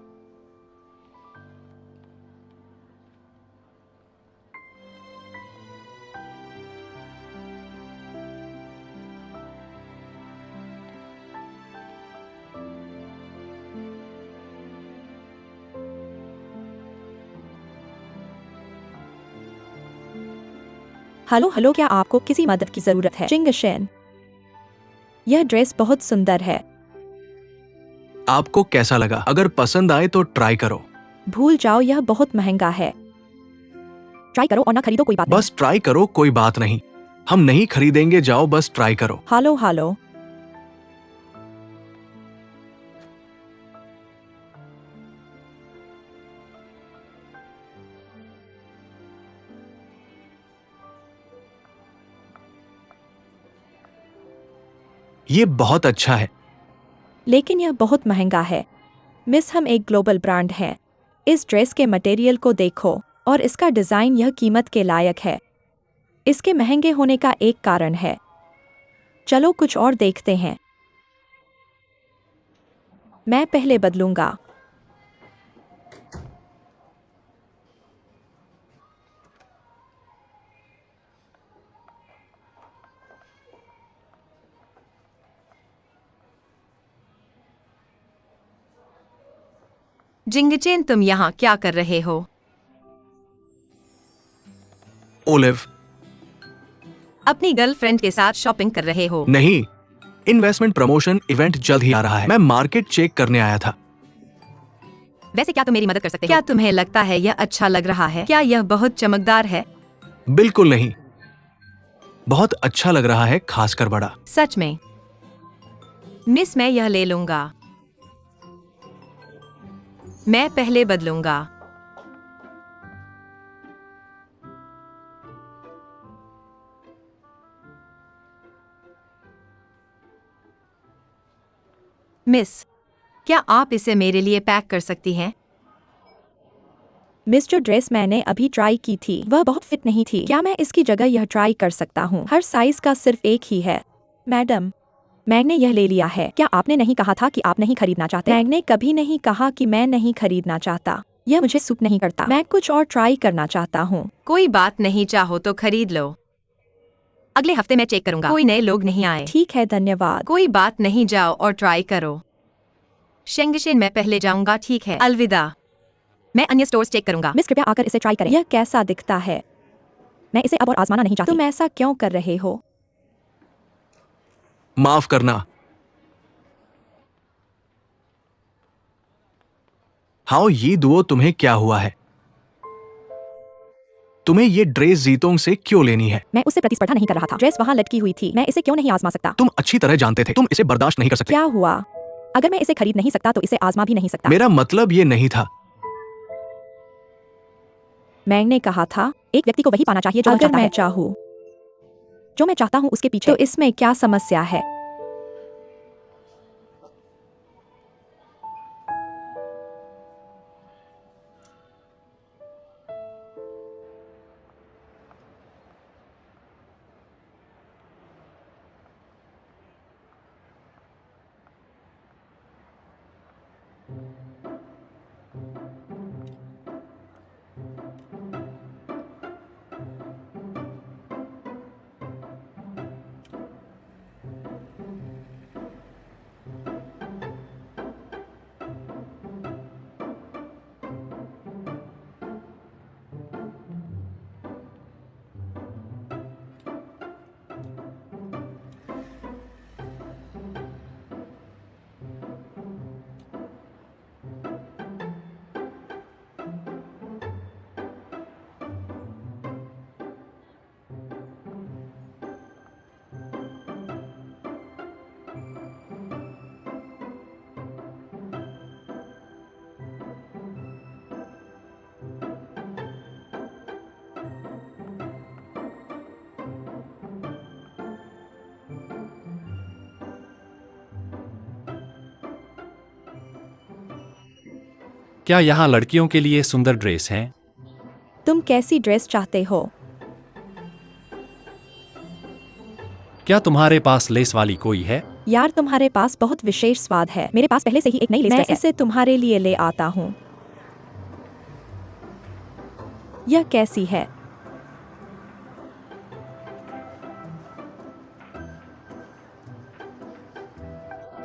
हेलो हेलो, क्या आपको किसी मदद की जरूरत है? जिंगशेन, यह ड्रेस बहुत सुंदर है। आपको कैसा लगा? अगर पसंद आए तो ट्राई करो। भूल जाओ, यह बहुत महंगा है। ट्राई करो और ना खरीदो, कोई बात नहीं। बस ट्राई करो, कोई बात नहीं। हम नहीं खरीदेंगे, जाओ बस ट्राई करो। हालो हालो। ये बहुत अच्छा है। लेकिन यह बहुत महंगा है। मिस, हम एक ग्लोबल ब्रांड हैं। इस ड्रेस के मटेरियल को देखो और इसका डिजाइन, यह कीमत के लायक है। इसके महंगे होने का एक कारण है। चलो कुछ और देखते हैं। मैं पहले बदलूंगा। जिंगचेन, तुम यहाँ क्या कर रहे हो? ओलिव, अपनी गर्लफ्रेंड के साथ शॉपिंग कर रहे हो? नहीं, इन्वेस्टमेंट प्रमोशन इवेंट जल्द ही आ रहा है। मैं मार्केट चेक करने आया था। वैसे क्या तुम मेरी मदद कर सकते हो? क्या तुम्हें लगता है यह अच्छा लग रहा है? क्या यह बहुत चमकदार है? बिल्कुल नहीं। बहुत अच्छा लग रहा है, खासकर बड़ा। सच में? मिस, मैं यह ले लूंगा। मैं पहले बदलूंगा। मिस, क्या आप इसे मेरे लिए पैक कर सकती हैं? मिस, जो ड्रेस मैंने अभी ट्राई की थी वह बहुत फिट नहीं थी। क्या मैं इसकी जगह यह ट्राई कर सकता हूँ? हर साइज का सिर्फ एक ही है। मैडम, मैंने यह ले लिया है। क्या आपने नहीं कहा था कि आप नहीं खरीदना चाहते? मैंने कभी नहीं कहा कि मैं नहीं खरीदना चाहता। यह मुझे सूट नहीं करता। मैं कुछ और ट्राई करना चाहता हूँ। कोई बात नहीं, चाहो तो खरीद लो। अगले हफ्ते मैं चेक करूंगा। कोई नए लोग नहीं आए। ठीक है, धन्यवाद। कोई बात नहीं, जाओ और ट्राई करो। शेंगशेन, मैं पहले जाऊंगा। ठीक है, अलविदा। मैं अन्य स्टोर्स चेक करूंगा। मिस, कृपया आकर इसे ट्राई करें। यह कैसा दिखता है? मैं इसे अब और आजमाना नहीं चाहती। तुम ऐसा क्यों कर रहे हो? माफ करना। हाओ ये दुओ, तुम्हें क्या हुआ है? तुम्हें ये ड्रेस जीतोंग से क्यों लेनी है? मैं उससे प्रतिस्पर्धा नहीं कर रहा था। ड्रेस वहाँ लटकी हुई थी। मैं इसे क्यों नहीं आजमा सकता? तुम अच्छी तरह जानते थे तुम इसे बर्दाश्त नहीं कर सकते। क्या हुआ? अगर मैं इसे खरीद नहीं सकता तो इसे आजमा भी नहीं सकता। मेरा मतलब ये नहीं था। मैंने कहा था एक व्यक्ति को वही पाना चाहिए जो अगर मैं चाहूँ, जो मैं चाहता हूँ उसके पीछे। तो इसमें क्या समस्या है? क्या यहाँ लड़कियों के लिए सुंदर ड्रेस हैं? तुम कैसी ड्रेस चाहते हो? क्या तुम्हारे पास लेस वाली कोई है? यार, तुम्हारे पास बहुत विशेष स्वाद है। मेरे पास पहले से ही एक नई लेस मैं ड्रेस है। इसे तुम्हारे लिए ले आता हूँ। यह कैसी है?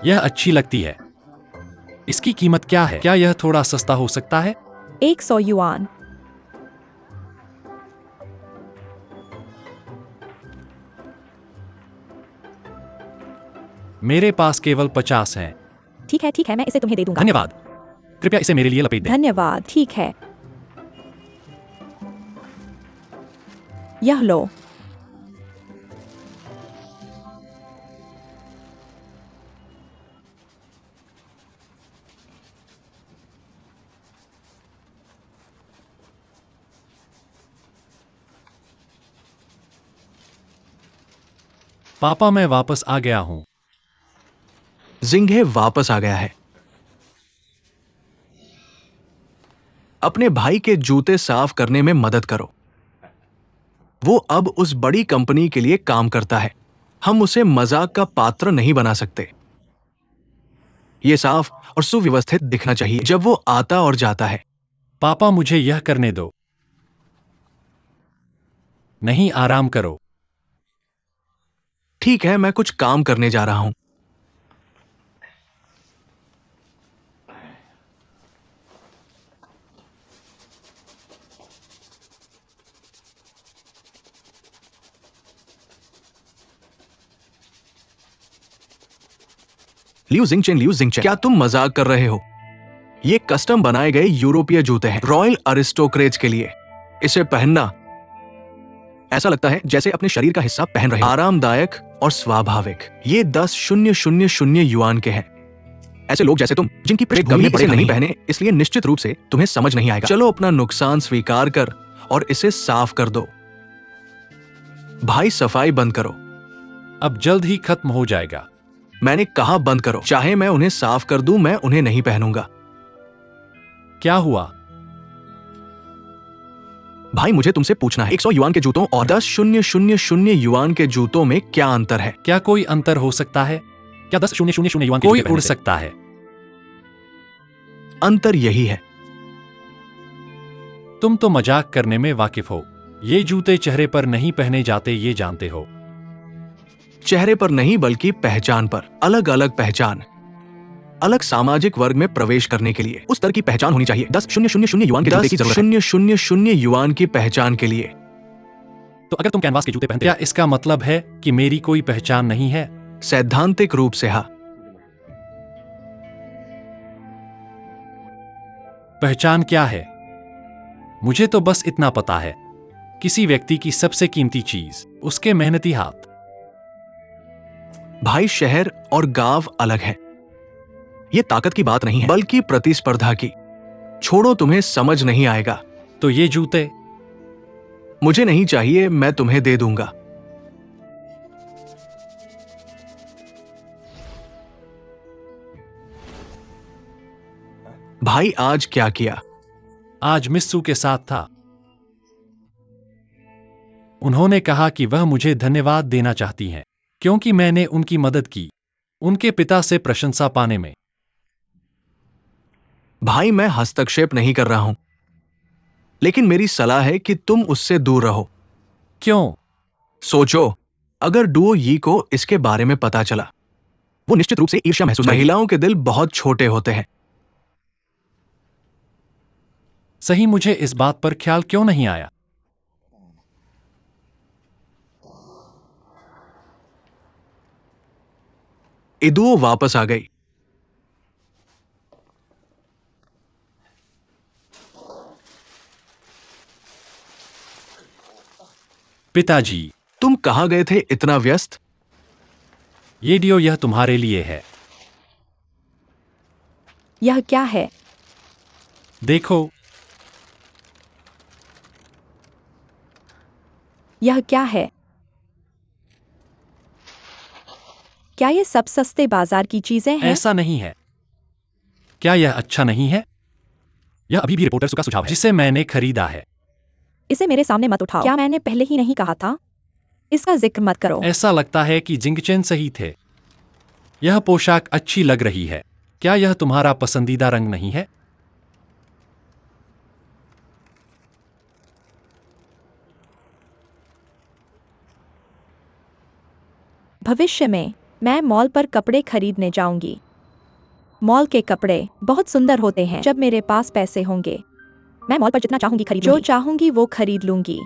यह अच्छी लगती है। इसकी कीमत क्या है? क्या यह थोड़ा सस्ता हो सकता है? 100 युआन। मेरे पास केवल 50 हैं। ठीक है, मैं इसे तुम्हें दे दूंगा। धन्यवाद। कृपया इसे मेरे लिए लपेट दें। धन्यवाद। ठीक है, यह लो। पापा, मैं वापस आ गया हूँ। जिंघे वापस आ गया है। अपने भाई के जूते साफ करने में मदद करो। वो अब उस बड़ी कंपनी के लिए काम करता है। हम उसे मजाक का पात्र नहीं बना सकते। ये साफ और सुव्यवस्थित दिखना चाहिए जब वो आता और जाता है। पापा, मुझे यह करने दो। नहीं, आराम करो। ठीक है, मैं कुछ काम करने जा रहा हूं। लियू जिंगचेन, क्या तुम मजाक कर रहे हो? ये कस्टम बनाए गए यूरोपीय जूते हैं, रॉयल अरिस्टोक्रेट्स के लिए। इसे पहनना ऐसा लगता है जैसे अपने शरीर का हिस्सा पहन रहे हो। आरामदायक और स्वाभाविक। ये 10,000 युआन के हैं। ऐसे लोग जैसे तुम, जिनकी पृष्ठभूमि इसे नहीं पहने, इसलिए निश्चित रूप से तुम्हें समझ नहीं आएगा। चलो अपना नुकसान स्वीकार कर और इसे साफ कर दो। भाई, सफाई बंद करो। अब जल्द ही खत्म हो जाएगा। मैंने कहा बंद करो। चाहे मैं उन्हें साफ कर दूं, मैं उन्हें नहीं पहनूंगा। क्या हुआ? भाई, मुझे तुमसे पूछना है, 100 युआन के जूतों और 10,000 युआन के जूतों में क्या अंतर है? क्या कोई अंतर हो सकता है? क्या 10,000 युआन के कोई जूते उड़ उड़ सकता है? अंतर यही है। तुम तो मजाक करने में वाकिफ हो। ये जूते चेहरे पर नहीं पहने जाते, ये जानते हो। चेहरे पर नहीं, बल्कि पहचान पर। अलग अलग पहचान, अलग सामाजिक वर्ग में प्रवेश करने के लिए उस तरह की पहचान होनी चाहिए। 10,000 युआन के जूते की जरूरत है। 10,000 युआन की पहचान के लिए। तो अगर तुम कैनवास के जूते पहनते हो, क्या इसका मतलब है कि मेरी कोई पहचान नहीं है? सैद्धांतिक रूप से हाँ। पहचान क्या है? मुझे तो बस इतना पता है, किसी व्यक्ति की सबसे कीमती चीज उसके मेहनती हाथ। भाई, शहर और गांव अलग है। ये ताकत की बात नहीं है, बल्कि प्रतिस्पर्धा की। छोड़ो, तुम्हें समझ नहीं आएगा। तो ये जूते मुझे नहीं चाहिए, मैं तुम्हें दे दूंगा। भाई, आज क्या किया? आज मिस्सू के साथ था। उन्होंने कहा कि वह मुझे धन्यवाद देना चाहती हैं क्योंकि मैंने उनकी मदद की उनके पिता से प्रशंसा पाने में। भाई, मैं हस्तक्षेप नहीं कर रहा हूं, लेकिन मेरी सलाह है कि तुम उससे दूर रहो। क्यों? सोचो, अगर डुओ यी को इसके बारे में पता चला, वो निश्चित रूप से ईर्ष्या महसूस करेगी। महिलाओं के दिल बहुत छोटे होते हैं। सही, मुझे इस बात पर ख्याल क्यों नहीं आया? इदुओ वापस आ गई। पिताजी, तुम कहां गए थे इतना व्यस्त? ये डियो यह तुम्हारे लिए है। यह क्या है? देखो। यह क्या है? क्या ये सब सस्ते बाजार की चीजें हैं? ऐसा नहीं है। क्या यह अच्छा नहीं है? यह अभी भी रिपोर्टर का सुझाव है जिसे मैंने खरीदा है। इसे मेरे सामने मत उठाओ। क्या मैंने पहले ही नहीं कहा था? इसका जिक्र मत करो। ऐसा लगता है कि जिंगचेन सही थे। यह पोशाक अच्छी लग रही है। क्या यह तुम्हारा पसंदीदा रंग नहीं है? भविष्य में मैं मॉल पर कपड़े खरीदने जाऊंगी। मॉल के कपड़े बहुत सुंदर होते हैं। जब मेरे पास पैसे होंगे, मैं मॉल पर जितना चाहूंगी खरीद जो चाहूंगी वो खरीद लूंगी।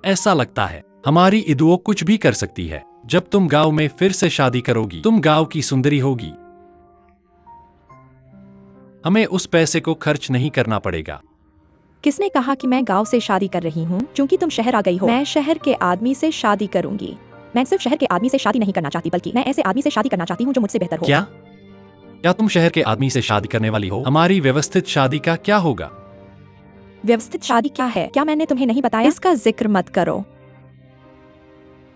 ऐसा लगता है हमारी इदुओ कुछ भी कर सकती है। जब तुम गांव में फिर से शादी करोगी, तुम गांव की सुंदरी होगी। हमें उस पैसे को खर्च नहीं करना पड़ेगा। किसने कहा कि मैं गांव से शादी कर रही हूँ? क्योंकि तुम शहर आ गई हो। मैं शहर के आदमी से शादी करूंगी। मैं सिर्फ शहर के आदमी से शादी नहीं करना चाहती, बल्कि मैं ऐसे आदमी से शादी करना चाहती हूँ जो मुझसे बेहतर हो। क्या तुम शहर के आदमी से शादी करने वाली हो? हमारी व्यवस्थित शादी का क्या होगा? व्यवस्थित शादी क्या है? क्या मैंने तुम्हें नहीं बताया? इसका जिक्र मत करो।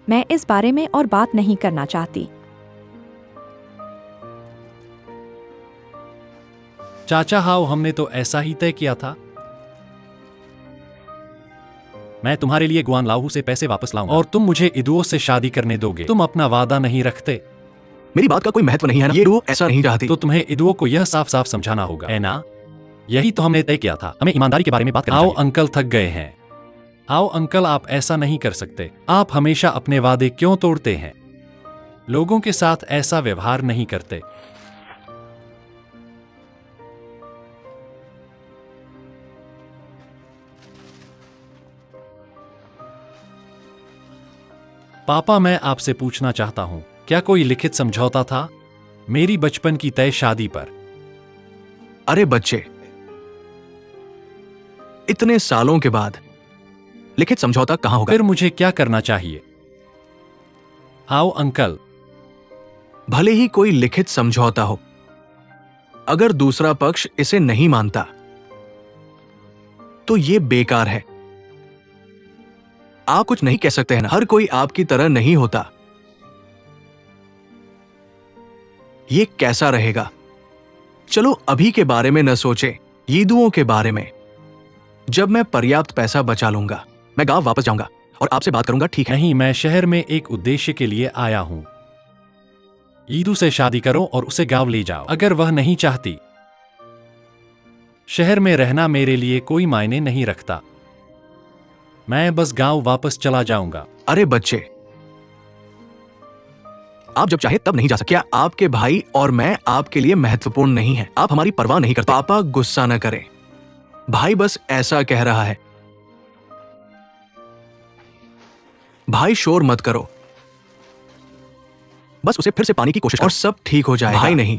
मैं इस बारे में और बात नहीं करना चाहती। चाचा हाओ, हमने तो ऐसा ही तय किया था। मैं तुम्हारे लिए गुआन लाओ से पैसे वापस लाऊंगा और तुम मुझे इदुओ से शादी करने दोगे। तुम अपना वादा नहीं रखते। मेरी बात का कोई महत्व नहीं है ना? ये इदुओ ऐसा नहीं चाहती। तो तुम्हें इदुओ को यह साफ साफ समझाना होगा, है ना? यही तो हमने तय किया था। हमें ईमानदारी के बारे में बात करनी चाहिए। अंकल थक गए हैं। आओ अंकल, आप ऐसा नहीं कर सकते। आप हमेशा अपने वादे क्यों तोड़ते हैं? लोगों के साथ ऐसा व्यवहार नहीं करते। पापा, मैं आपसे पूछना चाहता हूं, क्या कोई लिखित समझौता था मेरी बचपन की तय शादी पर? अरे बच्चे, इतने सालों के बाद लिखित समझौता कहां होगा? फिर मुझे क्या करना चाहिए? आओ अंकल। भले ही कोई लिखित समझौता हो, अगर दूसरा पक्ष इसे नहीं मानता तो ये बेकार है। आप कुछ नहीं कह सकते हैं ना? हर कोई आपकी तरह नहीं होता। ये कैसा रहेगा? चलो अभी के बारे में न सोचे, ईदुओं के बारे में। जब मैं पर्याप्त पैसा बचा लूंगा, मैं गांव वापस जाऊंगा और आपसे बात करूंगा, ठीक है? नहीं, मैं शहर में एक उद्देश्य के लिए आया हूं। ईदू से शादी करो और उसे गांव ले जाओ। अगर वह नहीं चाहती, शहर में रहना मेरे लिए कोई मायने नहीं रखता। मैं बस गांव वापस चला जाऊंगा। अरे बच्चे, आप जब चाहे तब नहीं जा सकते। क्या आपके भाई और मैं आपके लिए महत्वपूर्ण नहीं है? आप हमारी परवाह नहीं करते। पापा गुस्सा न करें, भाई बस ऐसा कह रहा है। भाई शोर मत करो, बस उसे फिर से पाने की कोशिश करो और सब ठीक हो जाएगा। भाई नहीं,